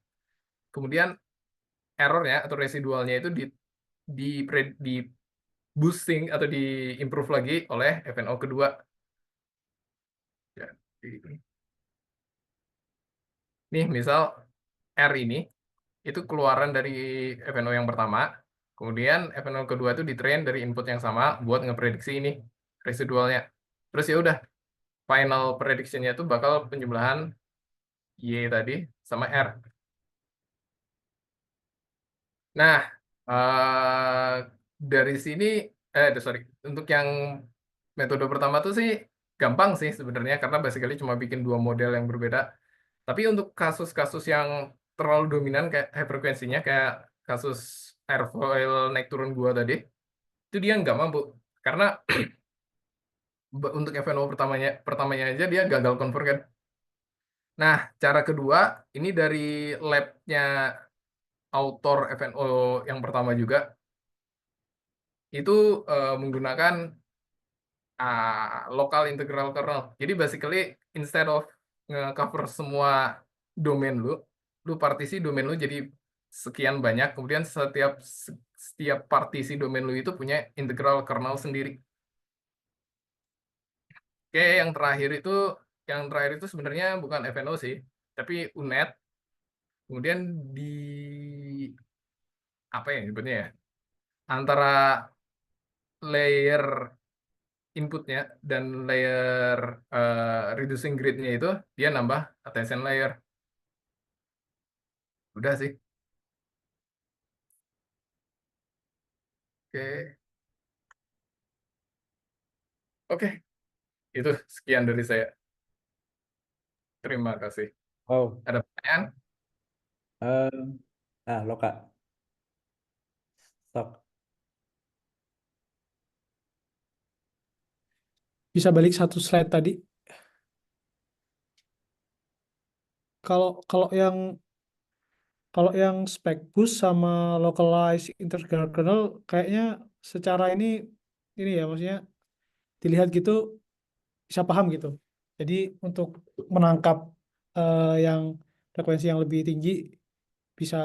Kemudian errornya atau residualnya itu di boosting atau di improve lagi oleh FNO kedua. Ya, nih misal R ini itu keluaran dari FNO yang pertama, kemudian FNO kedua itu ditrain dari input yang sama buat ngeprediksi ini residualnya. Terus ya udah, final prediction-nya itu bakal penjumlahan Y tadi sama R. Nah, dari sini, sorry, untuk yang metode pertama tuh sih gampang sih sebenarnya karena basically cuma bikin 2 model yang berbeda. Tapi untuk kasus-kasus yang terlalu dominan kayak high frekuensinya kayak kasus airfoil naik turun gua tadi, itu dia nggak mampu karena untuk FNO pertamanya aja dia gagal convergen. Nah, cara kedua ini dari lab-nya author FNO yang pertama juga itu menggunakan local integral kernel. Jadi basically instead of nge-cover semua domain lu partisi domain lu jadi sekian banyak, kemudian setiap partisi domain lu itu punya integral kernel sendiri. Oke, yang terakhir itu sebenarnya bukan FNO sih, tapi UNet. Kemudian di apa ya nyebutnya ya? Antara layer inputnya dan layer reducing grid-nya itu dia nambah attention layer. Udah sih. Oke. Oke, itu sekian dari saya. Terima kasih. Oh, Ada pertanyaan? lo Kak, sok. Bisa balik satu slide tadi. Kalau kalau yang spec boost sama localized integral kernel kayaknya secara ini ya maksudnya dilihat gitu bisa paham gitu. Jadi untuk menangkap yang frekuensi yang lebih tinggi bisa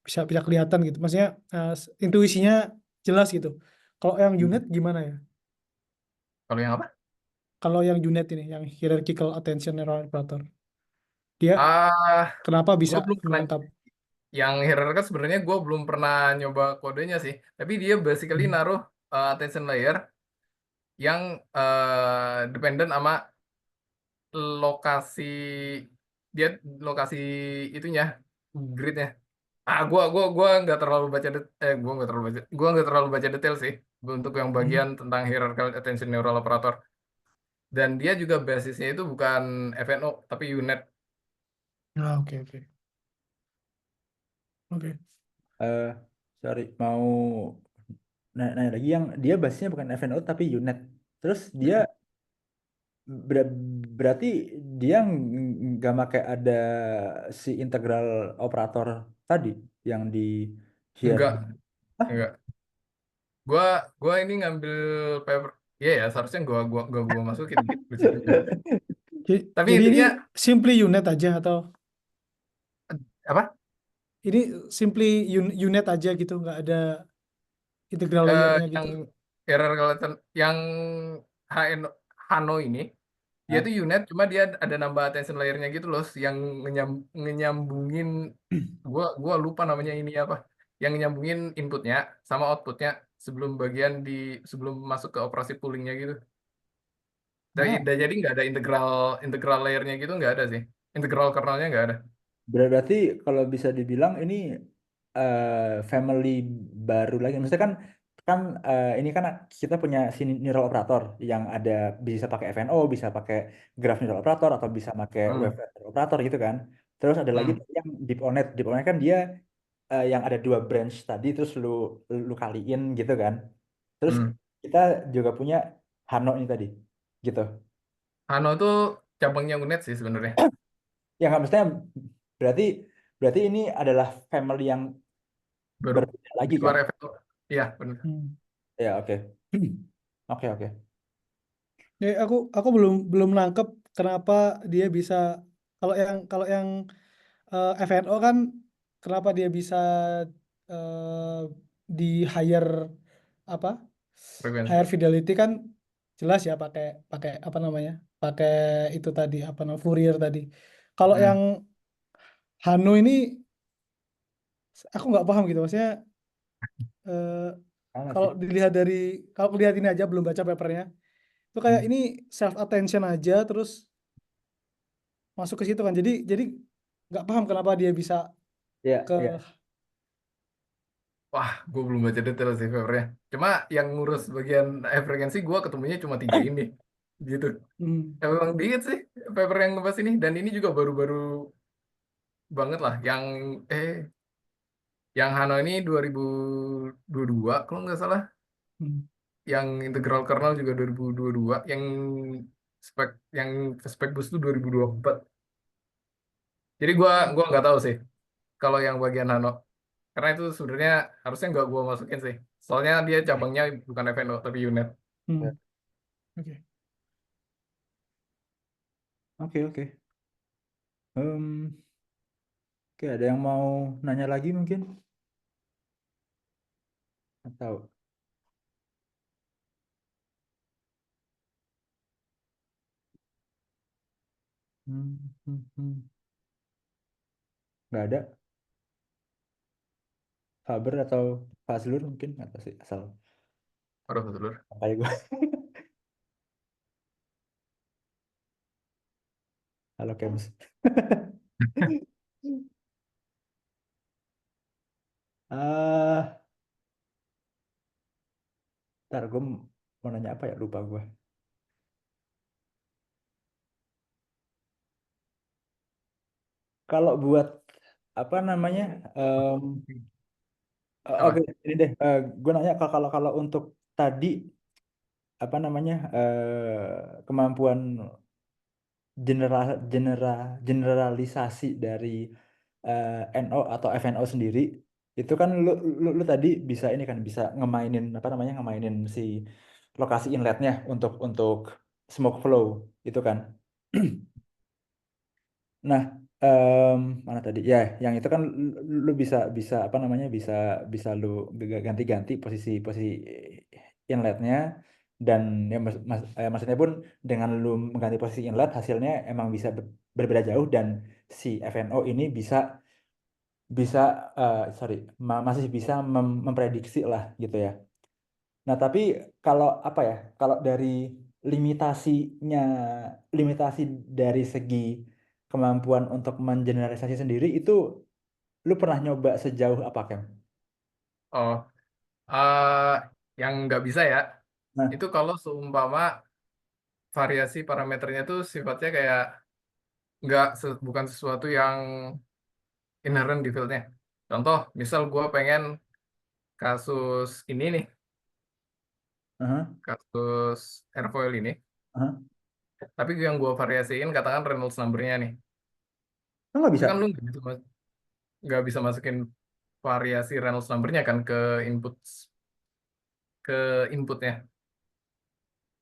bisa bisa kelihatan gitu. Maksudnya intuisinya jelas gitu. Kalau yang unit gimana ya? Kalau yang apa? Kalau yang unit ini, yang hierarchical attention neural operator, dia Ah, kenapa bisa gue belum pernah. menangkap? Yang hierarchical sebenarnya gue belum pernah nyoba kodenya sih. Tapi dia basically Hmm. naruh attention layer yang dependent sama lokasi dia lokasi itunya gridnya. Gua nggak terlalu baca gua nggak terlalu baca detail sih untuk yang Hmm. bagian tentang hierarchical attention neural operator. Dan dia juga basisnya itu bukan FNO tapi UNet. Ah, oke oke oke. Eh, sorry, mau nanya lagi yang dia basisnya bukan FNO tapi UNet. Terus dia Mm-mm. ber- berarti dia nggak pakai ada si integral operator tadi yang di here. Enggak, Ah, enggak. Gua gua ini ngambil paper. Iya ya, seharusnya gua masukin lucu juga. Tapi Jadi ini intinya simply unit aja atau apa? ini simply unit aja gitu, nggak ada integral layernya Yang gitu? yang HN Hano ini dia ah, tuh unit cuma dia ada nambah attention layernya gitu loh yang ngenyambungin gua lupa namanya ini apa yang nyambungin inputnya sama outputnya sebelum masuk ke operasi poolingnya gitu. ah, Jadi nggak ada integral integral layernya gitu nggak ada sih, integral kernelnya nggak ada. berarti kalau bisa dibilang ini family baru lagi. Maksudnya kan kan ini kan kita punya si neural operator yang ada bisa pakai FNO, bisa pakai graph neural operator atau bisa pakai wave Hmm, neural operator gitu kan. Terus ada lagi hmm, yang deep on-net. Deep on-net kan dia yang ada dua branch tadi terus lu kaliin gitu kan. Terus hmm. kita juga punya Hano ini tadi gitu. Hano tuh cabangnya UNet sih sebenarnya. Ya nggak maksudnya berarti berarti ini adalah family yang Baru berbeda di lagi kan? luar FNO. Iya benar. Hmm. Ya, oke. Oke, oke. Ya, aku belum nangkep kenapa dia bisa kalau yang FNO kan kenapa dia bisa eh, di higher apa Frekuensi. higher fidelity kan jelas ya pakai pakai apa namanya pakai itu tadi apa namanya Fourier tadi. Kalau Hmm. yang Hano ini aku nggak paham gitu maksudnya eh, Sama kalau sih. dilihat dari kalau lihat ini aja belum baca papernya itu kayak Hmm. ini self attention aja terus masuk ke situ kan jadi nggak paham kenapa dia bisa Ya, ke ya. Wah, gue belum baca detail sih papernya. Cuma yang ngurus bagian frekuensi gue ketemunya cuma 3 ini. Gitu. hmm, Emang dikit sih paper yang ngebahas ini. Dan ini juga baru-baru banget lah. Eh yang Hano ini 2022 kalau nggak salah. hmm, Yang integral kernel juga 2022. Spek yang spek boost itu 2024. Jadi gua nggak tahu sih kalau yang bagian Hano. Karena itu sebenarnya harusnya nggak gua masukin sih. Soalnya dia cabangnya bukan FNO tapi UNet. hmm. Oke. Oke, oke. Oke, ada yang mau nanya lagi mungkin? Atau hmm, nggak ada. Faber atau Fazlur mungkin atau sih asal Aduh, dulur. kayak gue. Halo Kems. Ah, ntar gue mau nanya apa ya, lupa gue. Kalau buat apa namanya? em, oke, Apa? ini deh. Gue nanya kalau kalau untuk tadi apa namanya kemampuan generalisasi dari NO atau FNO sendiri itu kan lu tadi bisa ini kan bisa ngemainin apa namanya ngemainin si lokasi inletnya untuk smoke flow itu kan. Nah, mana tadi? Ya, yang itu kan lu bisa bisa apa namanya bisa bisa lu ganti-ganti posisi posisi inletnya dan ya maksudnya pun dengan lu mengganti posisi inlet hasilnya emang bisa berbeda jauh dan si FNO ini bisa bisa sorry masih bisa memprediksi lah gitu ya. Nah, tapi kalau apa ya? Kalau dari limitasinya, limitasi dari segi kemampuan untuk mengeneralisasi sendiri itu lu pernah nyoba sejauh apa, Kem? Oh, eh yang nggak bisa ya, Nah, itu kalau seumpama variasi parameternya tuh sifatnya kayak bukan sesuatu yang inherent di fieldnya. Contoh, misal gue pengen kasus ini nih, aha, kasus airfoil ini, aha. tapi yang gue variasiin katakan Reynolds number-nya nih, Lu nggak itu bisa. kan lu nggak bisa masukin variasi Reynolds number-nya kan ke inputnya.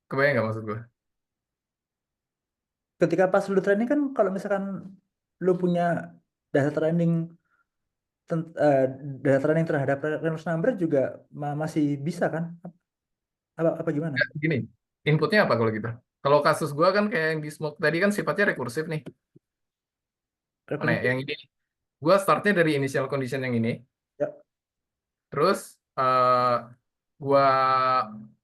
Kebayang nggak maksud gue? Ketika pas lu training kan kalau misalkan lu punya data training ten- eh, data training terhadap Reynolds number juga masih bisa kan? Apa gimana? Ya, gini, inputnya apa kalau gitu? Kalau kasus gue kan kayak yang di smoke tadi kan sifatnya rekursif nih. Mana ya? Representatif. Yang ini, gue startnya dari initial condition yang ini, Ya, terus gua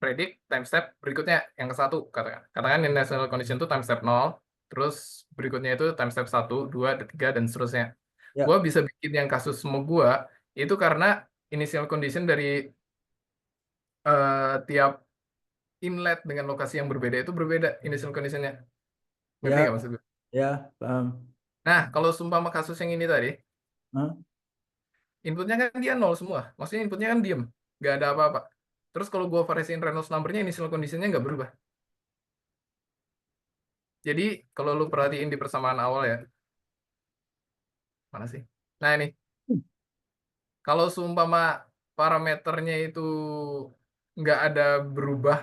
predik time step berikutnya yang ke satu katakan initial condition itu time step 0, terus berikutnya itu time step 1, 2, 3 dan seterusnya. Gua ya, bisa bikin yang kasus semua gua itu karena initial condition dari tiap inlet dengan lokasi yang berbeda itu berbeda initial conditionnya. Ngerti ya, nggak maksud gue? ya, paham. Nah, kalau sumpama kasus yang ini tadi, Hah? inputnya kan dia nol semua. Maksudnya inputnya kan diem, nggak ada apa-apa. Terus kalau gua variasiin Reynolds number-nya, initial condition-nya nggak berubah. Jadi kalau lu perhatiin di persamaan awal ya, mana sih? Nah ini, kalau seumpama parameternya itu nggak ada berubah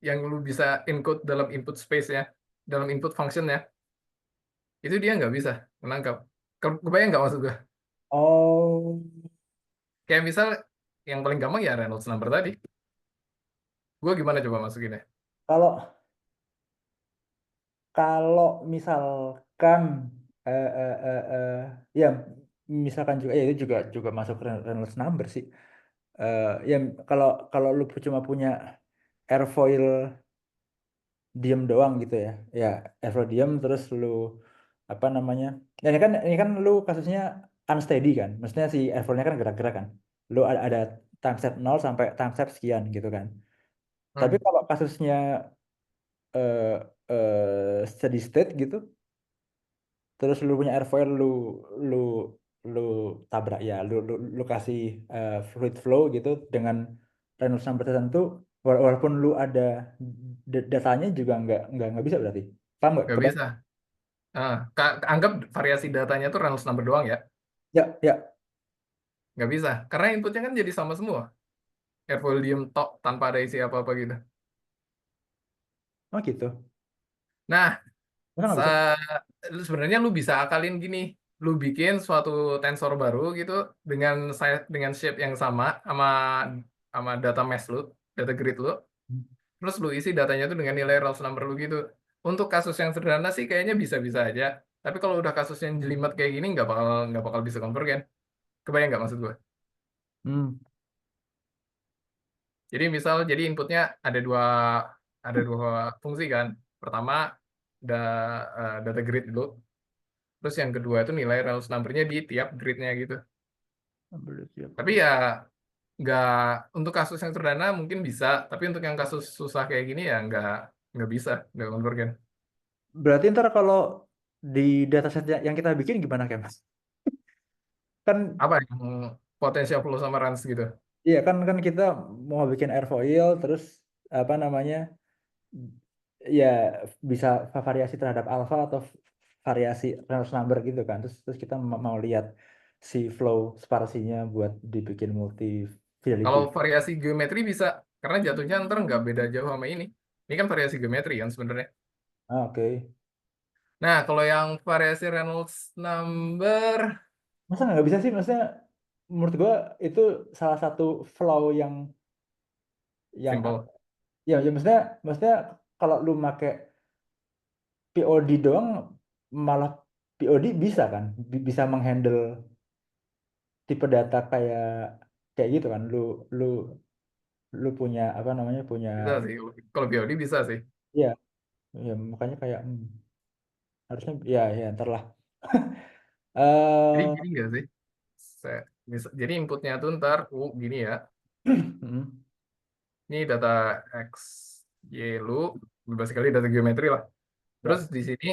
yang lu bisa encode dalam input space ya, dalam input function ya, itu dia nggak bisa menangkap. Kebayang nggak maksud gue? Oh, Kayak misal yang paling gampang ya Reynolds number tadi. Gue gimana coba masukinnya? kalau kalau misalkan ya misalkan juga ya itu juga juga masuk Reynolds number sih. Ya kalau kalau lu cuma punya airfoil diem doang gitu ya. Ya airfoil diem terus lu apa namanya? Ya, ini kan lu kasusnya unsteady kan. Maksudnya si airfoilnya kan gerak-gerak kan. Lu ada time step 0 sampai time step sekian gitu kan. Tapi Hmm, kalau kasusnya eh steady state gitu terus lu punya airfoil lu lu tabrak ya lu kasih fluid flow gitu dengan Reynolds number tertentu walaupun lu ada datanya juga nggak bisa berarti paham nggak nggak kebayang. bisa. Anggap variasi datanya tuh Reynolds number doang ya, Ya, ya, nggak bisa. Karena inputnya kan jadi sama semua. Air volume tok tanpa ada isi apa-apa gitu. Oh gitu. Nah, Masa nggak bisa? sebenarnya lu bisa akalin gini, lu bikin suatu tensor baru gitu dengan shape yang sama sama data mesh lu, data grid lu, terus lu isi datanya tuh dengan nilai Raoults number lu gitu. Untuk kasus yang sederhana sih kayaknya bisa-bisa aja. Tapi kalau udah kasus yang jelimet kayak gini nggak bakal bisa konvergen. Kebayang nggak maksud gue? Hmm. Jadi misal jadi inputnya ada dua fungsi kan. Pertama data grid dulu. Terus yang kedua itu nilai Reynolds number-nya di tiap gridnya gitu. Ambil siap. Tapi ya nggak untuk kasus yang sederhana mungkin bisa. Tapi untuk yang kasus susah kayak gini ya nggak bisa, nggak konvergen. Berarti ntar kalau di dataset yang kita bikin gimana, Mas? Kan Apa yang potensial flow sama runs gitu. iya kan kan kita mau bikin airfoil terus apa namanya ya bisa variasi terhadap alpha atau variasi Reynolds number gitu kan. Terus kita mau lihat si flow sparsinya buat dibikin multi fidelity. Kalau variasi geometri bisa, karena jatuhnya ntar nggak beda jauh sama ini. Ini kan variasi geometri kan sebenarnya. Ah, oke. Nah, kalau yang variasi Reynolds number, Masa nggak bisa sih? Maksudnya menurut gua itu salah satu flow yang simple. ya maksudnya maksudnya kalau lu make POD doang malah POD bisa kan bisa menghandle tipe data kayak kayak gitu kan lu lu punya apa namanya punya Bisa sih. Kalau BOD bisa sih. ya ya makanya kayak harusnya ya ya ntar lah. Jadi eh gini nggak sih? Jadi inputnya tuh ntar, gini ya. Ini data X, Y lu, bebas sekali data geometri lah. Terus ya di sini,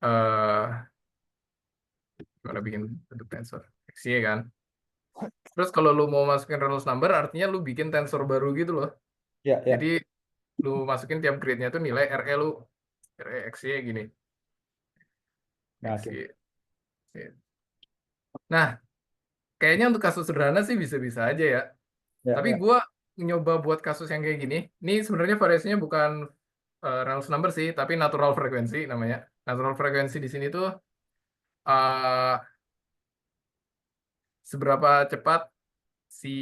eh gimana bikin bentuk tensor? X, Y kan. Terus kalau lu mau masukin Reynolds number, artinya lu bikin tensor baru gitu loh. ya Jadi ya lu masukin tiap grid-nya tuh nilai RE lu. RE X, Y gini. nah X, oke Y. Y. Nah, kayaknya untuk kasus sederhana sih bisa-bisa aja ya. ya Tapi ya gue nyoba buat kasus yang kayak gini. Ini sebenarnya variasinya bukan Reynolds number sih, tapi natural frequency namanya. Natural frequency di sini tuh eh, seberapa cepat si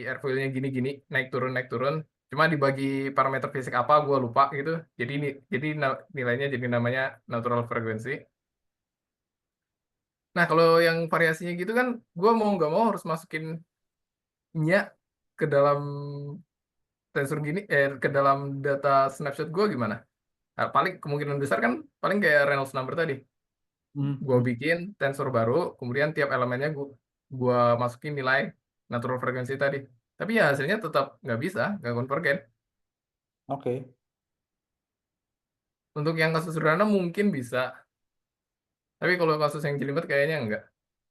airfoilnya gini-gini naik turun. Cuma dibagi parameter fisik apa gue lupa gitu. Jadi nilainya jadi namanya natural frequency. Nah kalau yang variasinya gitu kan, gue mau nggak mau harus masukin nya ke dalam tensor gini, ke dalam data snapshot gue gimana? Nah, paling kemungkinan besar kan paling kayak Reynolds number tadi. Gue Hmm. bikin tensor baru, kemudian tiap elemennya gue masukin nilai natural frequency tadi. Tapi ya hasilnya tetap nggak bisa, nggak konvergen. Oke Untuk yang kasus sederhana mungkin bisa, tapi kalau kasus yang jelimet kayaknya enggak.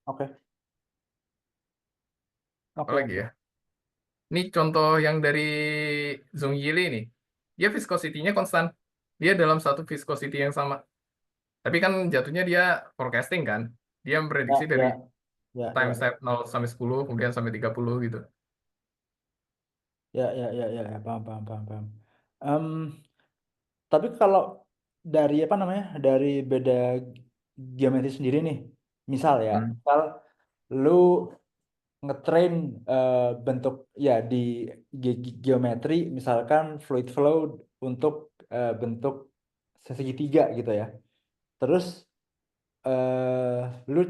oke oke Apalagi oke ya. Ini contoh yang dari Zhong Yili nih. Dia viscosity-nya konstan. Dia dalam satu viscosity yang sama. Tapi kan jatuhnya dia forecasting kan. Dia ya memprediksi dari ya ya time ya step 0 sampai 10, kemudian sampai 30 gitu. ya paham paham paham paham. Em, tapi kalau dari apa namanya dari beda geometri sendiri nih misal ya Hmm. misal lu ngetrain bentuk ya di geometri misalkan fluid flow untuk bentuk segitiga gitu ya terus lu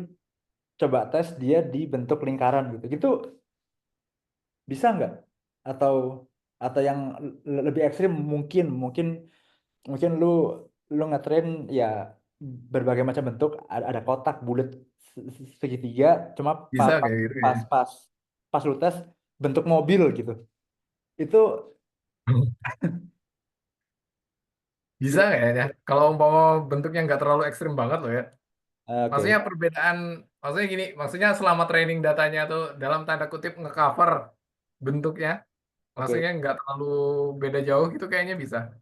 coba tes dia di bentuk lingkaran gitu gitu bisa nggak atau yang lebih ekstrim mungkin mungkin mungkin lu ngetrain ya berbagai macam bentuk ada kotak bulat segitiga cuma Bisa kayak gitu ya. pas pas pas lu tes bentuk mobil gitu itu Bisa itu kayaknya. Kalau umpama bentuknya nggak terlalu ekstrim banget loh ya. oke Maksudnya perbedaan, maksudnya gini, maksudnya selama training datanya tuh dalam tanda kutip ngecover bentuknya, oke maksudnya nggak terlalu beda jauh gitu kayaknya bisa.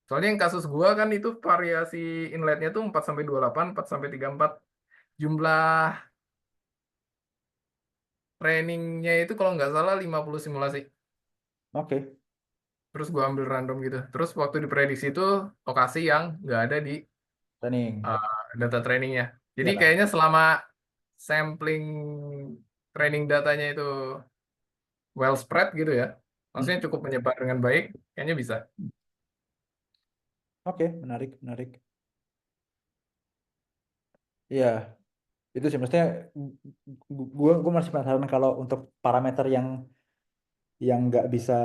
Soalnya yang kasus gua kan itu variasi inletnya tuh 4 sampai 28, 4 sampai 34. Jumlah trainingnya itu kalau nggak salah 50 simulasi. oke terus gue ambil random gitu. Terus waktu diprediksi itu lokasi yang nggak ada di Training. data trainingnya. Jadi Iya. kayaknya selama sampling training datanya itu well spread gitu ya, maksudnya Hmm. cukup menyebar dengan baik, kayaknya bisa. Oke, menarik, menarik. Iya, itu sih maksudnya gue masih penasaran kalau untuk parameter yang nggak bisa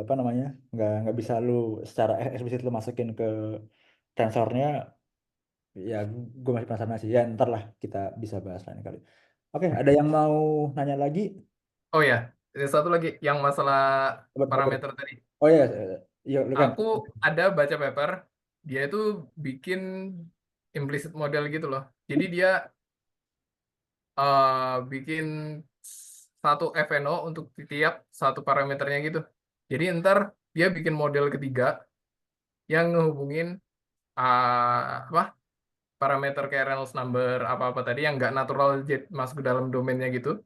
apa namanya, nggak bisa lu secara eksplisit lu masukin ke tensornya, ya gue masih penasaran sih. Ya ntar lah kita bisa bahas lain kali. Oke, ada yang mau nanya lagi? Oh ya, ada satu lagi yang masalah Sobat Faber. parameter tadi. Oh ya, iya lu kan. Aku ada baca paper, dia itu bikin implicit model gitu loh. Jadi dia bikin satu FNO untuk tiap satu parameternya gitu. Jadi ntar dia bikin model ketiga yang ngehubungin apa parameter kayak Reynolds number apa-apa tadi yang nggak natural jet masuk ke dalam domainnya gitu,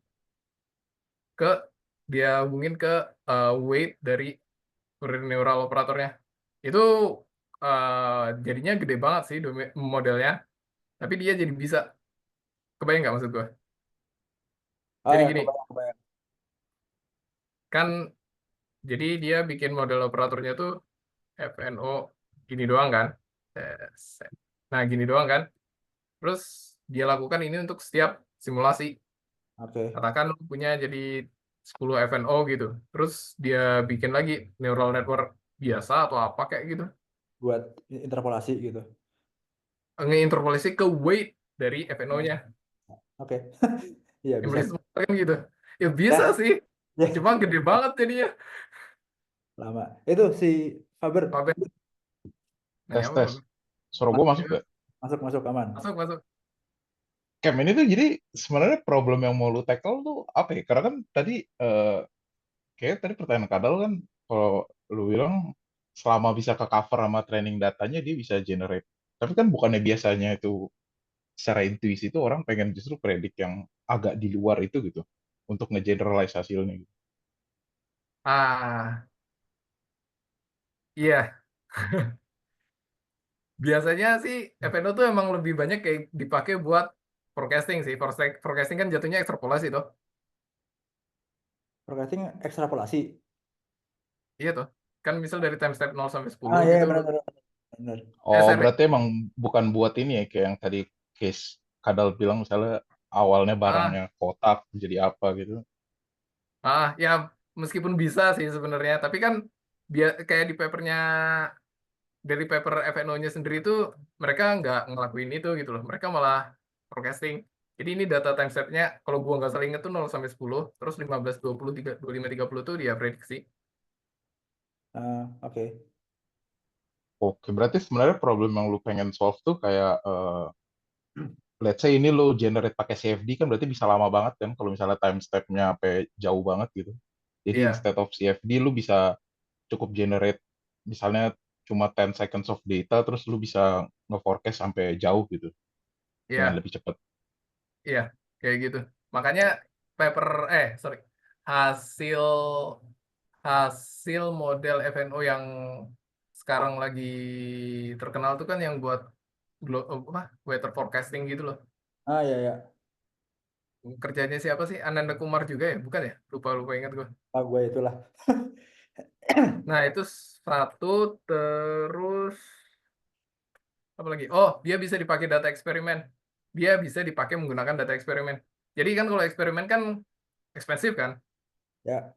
ke dia hubungin ke weight dari neural operatornya. Itu jadinya gede banget sih modelnya, tapi dia jadi bisa. Kebayang nggak maksud gue? Oh Jadi ya, gini, kebayang, kebayang. kan jadi dia bikin model operatornya tuh FNO gini doang kan. Eh, Nah, gini doang kan. Terus dia lakukan ini untuk setiap simulasi. Oke, Katakan lu punya jadi 10 FNO gitu. Terus dia bikin lagi neural network biasa atau apa kayak gitu. buat interpolasi gitu. Ngeinterpolasi ke weight dari Oh, FNO-nya. oke. Iya bisa. Implicit model kan gitu. Ya bisa Ya, sih. ya Cuma gede banget jadinya. lama. Itu si Faber Faber, nanya Tes apa tes. Faber? Suara gue masuk gak? masuk masuk aman. Masuk, masuk. Cam ini tuh jadi sebenarnya problem yang mau lu tackle tuh apa ya? Karena kan tadi kayak tadi pertanyaan Kadal kan kalau lu bilang selama bisa ke cover sama training datanya dia bisa generate. Tapi kan bukannya biasanya itu secara intuisi itu orang pengen justru predik yang agak di luar itu gitu untuk nge-generalize hasilnya gitu. Ah, iya. Biasanya sih FNO tuh emang lebih banyak kayak dipakai buat forecasting sih. Forecasting kan jatuhnya ekstrapolasi tuh. Forecasting ekstrapolasi. Iya tuh. Kan misal dari time step 0 sampai Ah 10 iya gitu. benar benar benar. Oh, Sorry. berarti emang bukan buat ini ya kayak yang tadi case Kadal bilang misalnya awalnya barangnya Ah, kotak jadi apa gitu. ya meskipun bisa sih sebenarnya. Tapi kan kayak di papernya, dari paper FNO-nya sendiri itu mereka nggak ngelakuin itu gitu loh. Mereka malah forecasting. Jadi ini data time step-nya, kalau gua nggak salah inget tuh 0 sampai 10, terus 15, 20, 25, 30 tuh dia prediksi. Oke. Oke, berarti sebenarnya problem yang lu pengen solve tuh kayak let's say ini lu generate pakai CFD kan berarti bisa lama banget kan kalau misalnya time step-nya sampai jauh banget gitu. Jadi Iya, instead of CFD lu bisa cukup generate misalnya cuma 10 seconds of data terus lu bisa nge-forecast sampai jauh gitu dengan iya, lebih cepat. iya, kayak gitu. Makanya paper, sorry, hasil hasil model FNO yang sekarang lagi terkenal tuh kan yang buat weather forecasting gitu loh. Ah iya ya. Kerjanya siapa sih? Ananda Kumar juga ya? Bukan ya? Lupa lupa ingat gue. Ah gue itulah. Nah itu satu, terus apa lagi? Oh, dia bisa dipakai data eksperimen. Dia bisa dipakai menggunakan data eksperimen. Jadi kan kalau eksperimen kan ekspensif kan. Ya.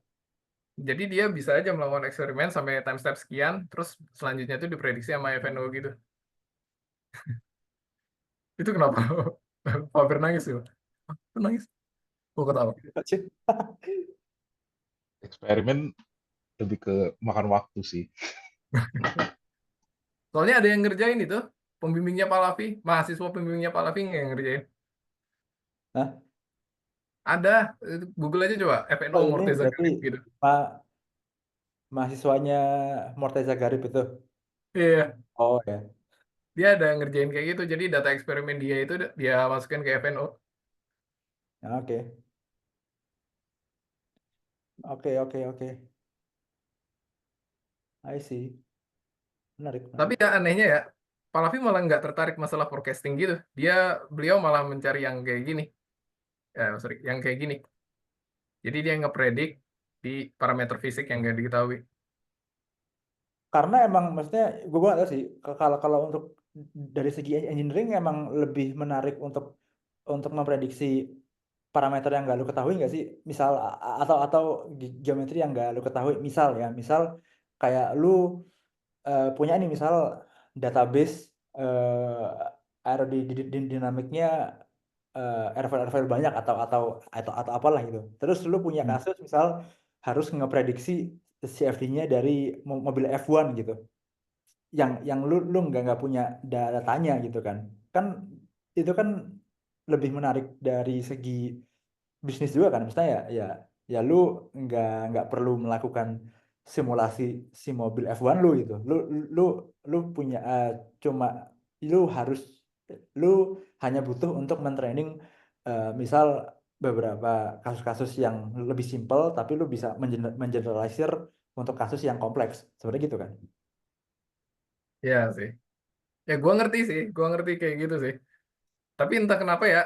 Jadi dia bisa aja melakukan eksperimen sampai time step sekian, terus selanjutnya itu diprediksi sama FNO gitu. Itu kenapa? Faber nangis ya? Lu nangis? Gue ketawa. Eksperimen lebih ke makan waktu sih. Soalnya ada yang ngerjain itu, pembimbingnya Pak Lavi, mahasiswa pembimbingnya Pak Lavi yang ngerjain. Hah? Ada, Google aja coba, FNO Oh ini Morteza berarti Garib gitu. Pak mahasiswanya Morteza Garib itu. Iya, Oh ya. dia ada ngerjain kayak gitu. Jadi data eksperimen dia itu dia masukin ke FNO. Oke. Oke oke oke. I see. Menarik, Tapi menarik. ya anehnya ya, Pak Lavi malah nggak tertarik masalah forecasting gitu. Beliau malah mencari yang kayak gini. Sorry, yang kayak gini. Jadi dia ngepredik di parameter fisik yang nggak diketahui. Karena emang maksudnya gue gak tahu sih kalau kalau untuk dari segi engineering emang lebih menarik untuk memprediksi parameter yang nggak lu ketahui nggak sih? Misal atau geometri yang nggak lu ketahui. Misal ya, misal kayak lu punya nih misal database aerodinamiknya airfoil banyak atau apalah gitu. Terus lu punya kasus misal harus ngeprediksi CFD-nya dari mobil F1 gitu. Yang lu nggak punya datanya gitu kan. Kan itu kan lebih menarik dari segi bisnis juga kan, misalnya ya lu nggak perlu melakukan simulasi si mobil F1 lu gitu, lu lu punya cuma lu harus lu hanya butuh untuk mentraining misal beberapa kasus-kasus yang lebih simpel tapi lu bisa mengeneralisir untuk kasus yang kompleks sebenarnya gitu kan. Ya sih. Ya gue ngerti kayak gitu sih. Tapi entah kenapa ya,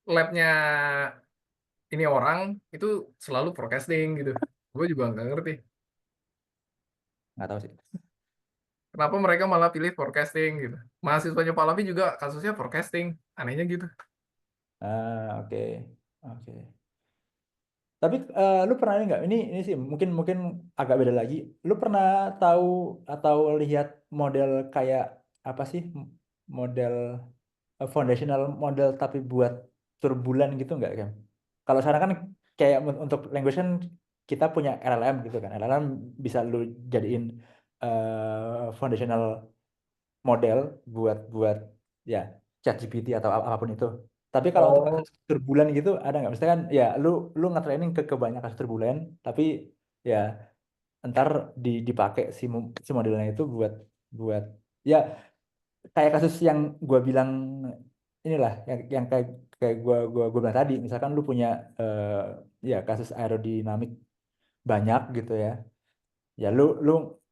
labnya ini orang itu selalu forecasting gitu. Gue juga nggak ngerti. Nggak tahu sih. Kenapa mereka malah pilih forecasting gitu. Mahasiswanya Pak Lavi juga kasusnya forecasting. Anehnya gitu. Oke, oke. Tapi lu pernah ini nggak? Ini sih mungkin mungkin agak beda lagi. Lu pernah tahu atau lihat model kayak apa sih? Model foundational model tapi buat turbulen gitu nggak kan? Kalau sekarang kan kayak untuk language kan kita punya LLM gitu kan. LLM bisa lu jadiin foundational model buat buat ya ChatGPT atau apapun itu. Tapi kalau untuk Oh, kasus turbulen gitu ada nggak? Misalkan ya lu nge-training ke banyak kasus turbulen, tapi ya ntar dipakai si modelnya itu buat buat ya kayak kasus yang gua bilang inilah yang kayak kayak gua bilang tadi. Misalkan lu punya eh, ya kasus aerodinamik banyak gitu ya. Ya lu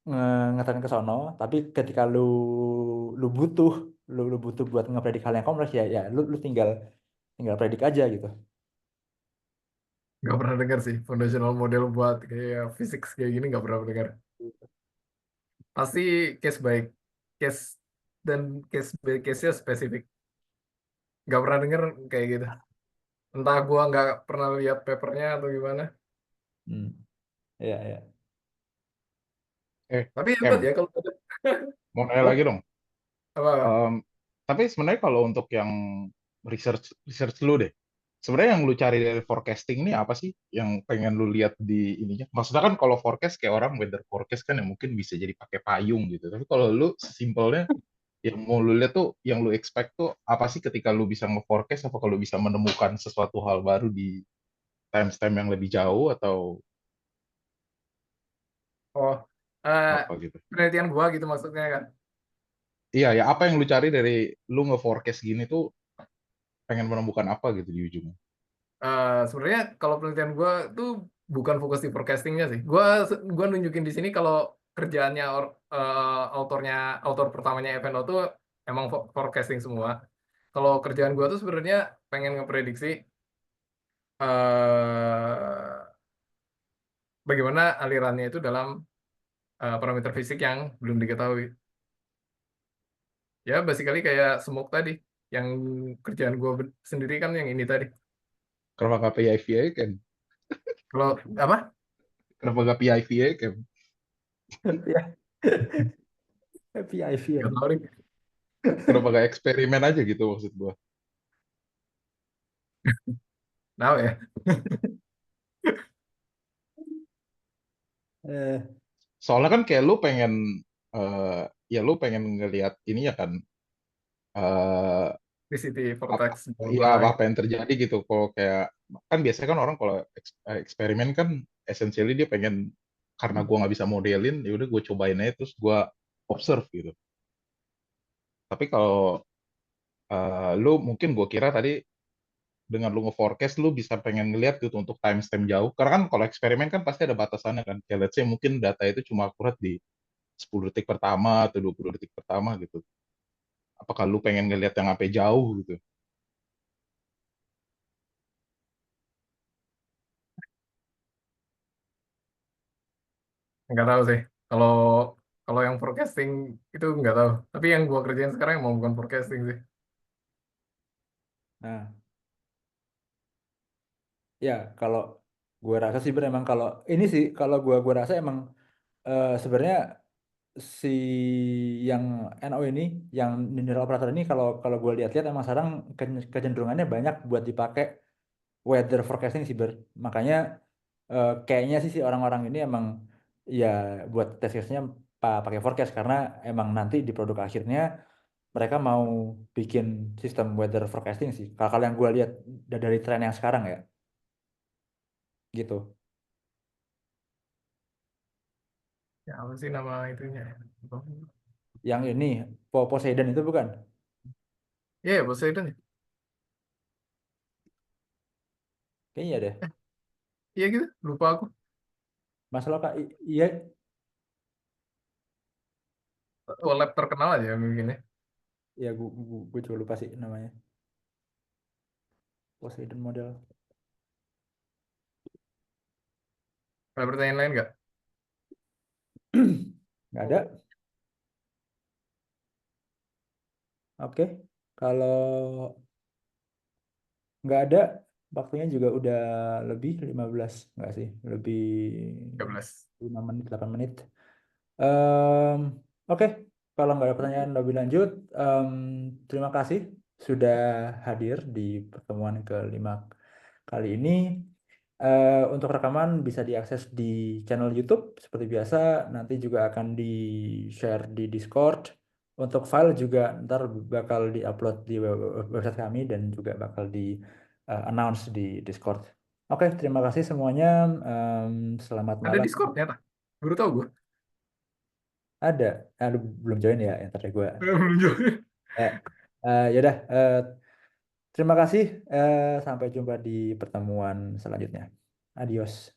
ngetekan ke sono, tapi ketika lu butuh lu butuh buat ngepredik hal yang kompleks ya lu tinggal tinggal predik aja gitu. nggak pernah dengar sih foundational model buat kayak fisik kayak gini nggak pernah dengar. Pasti case by case dan case by case-nya spesifik. Nggak pernah dengar kayak gitu. Entah gua nggak pernah lihat papernya atau gimana. Hmm. Ya. Tapi hebat Kem, ya kalau ada mau nanya lagi Apa? dong. apa. Em, tapi sebenarnya kalau untuk yang research research lu deh, sebenarnya yang lu cari dari forecasting ini apa sih? Yang pengen lu lihat di ininya? Maksudnya kan kalau forecast kayak orang weather forecast kan yang mungkin bisa jadi pakai payung gitu. Tapi kalau lu simpelnya yang mau lu lihat tuh, yang lu expect tuh apa sih ketika lu bisa nge-forecast? Apa kalau bisa menemukan sesuatu hal baru di timestamp yang lebih jauh atau Oh, eh, apa gitu? penelitian gua gitu maksudnya kan. Iya ya, apa yang lu cari dari lu nge-forecast gini tuh pengen menemukan apa gitu di ujungnya? Sebenarnya kalau penelitian gua tuh bukan fokus di forecastingnya sih. Gua nunjukin di sini kalau kerjaannya autor pertamanya FNO tuh emang forecasting semua. Kalau kerjaan gua tuh sebenarnya pengen ngeprediksi eh bagaimana alirannya itu dalam parameter fisik yang belum diketahui. Ya, basically kayak smoke tadi. Yang kerjaan gua sendiri kan yang ini tadi. Kenapa nggak PIVA kan? Kalau apa? Kenapa nggak PIVA kan? Ya. PIV ya. Gak tahu nih. Kenapa nggak eksperimen aja gitu maksud gua? Tahu ya. Eh, Soalnya kan kayak lu pengen eh, ya lu pengen ngelihat ini ya kan eh VCT apa Vortex bla ya bla apa yang terjadi gitu. Kalau kayak kan biasanya kan orang kalau eksperimen kan essentially dia pengen karena gua nggak bisa modelin ya udah gue cobain aja terus gua observe gitu. Tapi kalau lu mungkin gue kira tadi dengan lu nge-forecast lu bisa pengen ngeliat gitu untuk timestamp jauh. Karena kan kalau eksperimen kan pasti ada batasannya kan. Kayak let's say mungkin data itu cuma akurat di 10 detik pertama atau 20 detik pertama gitu. Apakah lu pengen ngeliat yang sampai jauh gitu? Nggak tahu sih. Kalau kalau yang forecasting itu nggak tahu. Tapi yang gua kerjain sekarang emang bukan forecasting sih. Nah, ya kalau gue rasa sih Ber, emang kalau ini sih kalau gue rasa emang sebenarnya si yang NO ini, yang neural operator ini kalau kalau gue lihat-lihat emang sekarang kecenderungannya banyak buat dipakai weather forecasting sih Ber. Makanya kayaknya sih si orang-orang ini emang ya buat test case-nya pakai forecast karena emang nanti di produk akhirnya mereka mau bikin sistem weather forecasting sih. Kalau yang gue lihat dari tren yang sekarang ya, gitu. Ya apa sih nama itunya? Yang ini Poseidon itu bukan? Iya, ya, Poseidon. Kayaknya deh. Iya gitu, lupa aku. Masalah Kak, iya Oh, lab terkenal aja mungkin ya. ya gue juga lupa sih namanya. Poseidon model. Ada pertanyaan lain nggak? Nggak ada. Oke. Kalau nggak ada, waktunya juga udah lebih 15 nggak sih? Lebih 13. 5 menit, 8 menit. Em, Oke, kalau nggak ada pertanyaan lebih lanjut, terima kasih sudah hadir di pertemuan kelima kali ini. Untuk rekaman bisa diakses di channel YouTube seperti biasa, nanti juga akan di-share di Discord. Untuk file juga ntar bakal di-upload di website kami dan juga bakal di-announce di Discord. Oke, terima kasih semuanya. Selamat Ada malam. Discord ternyata. Baru tahu gue. Ada, lu belum join ya, ntar deh gue. Belum juga. Yaudah, terima kasih. Sampai jumpa di pertemuan selanjutnya. Adios.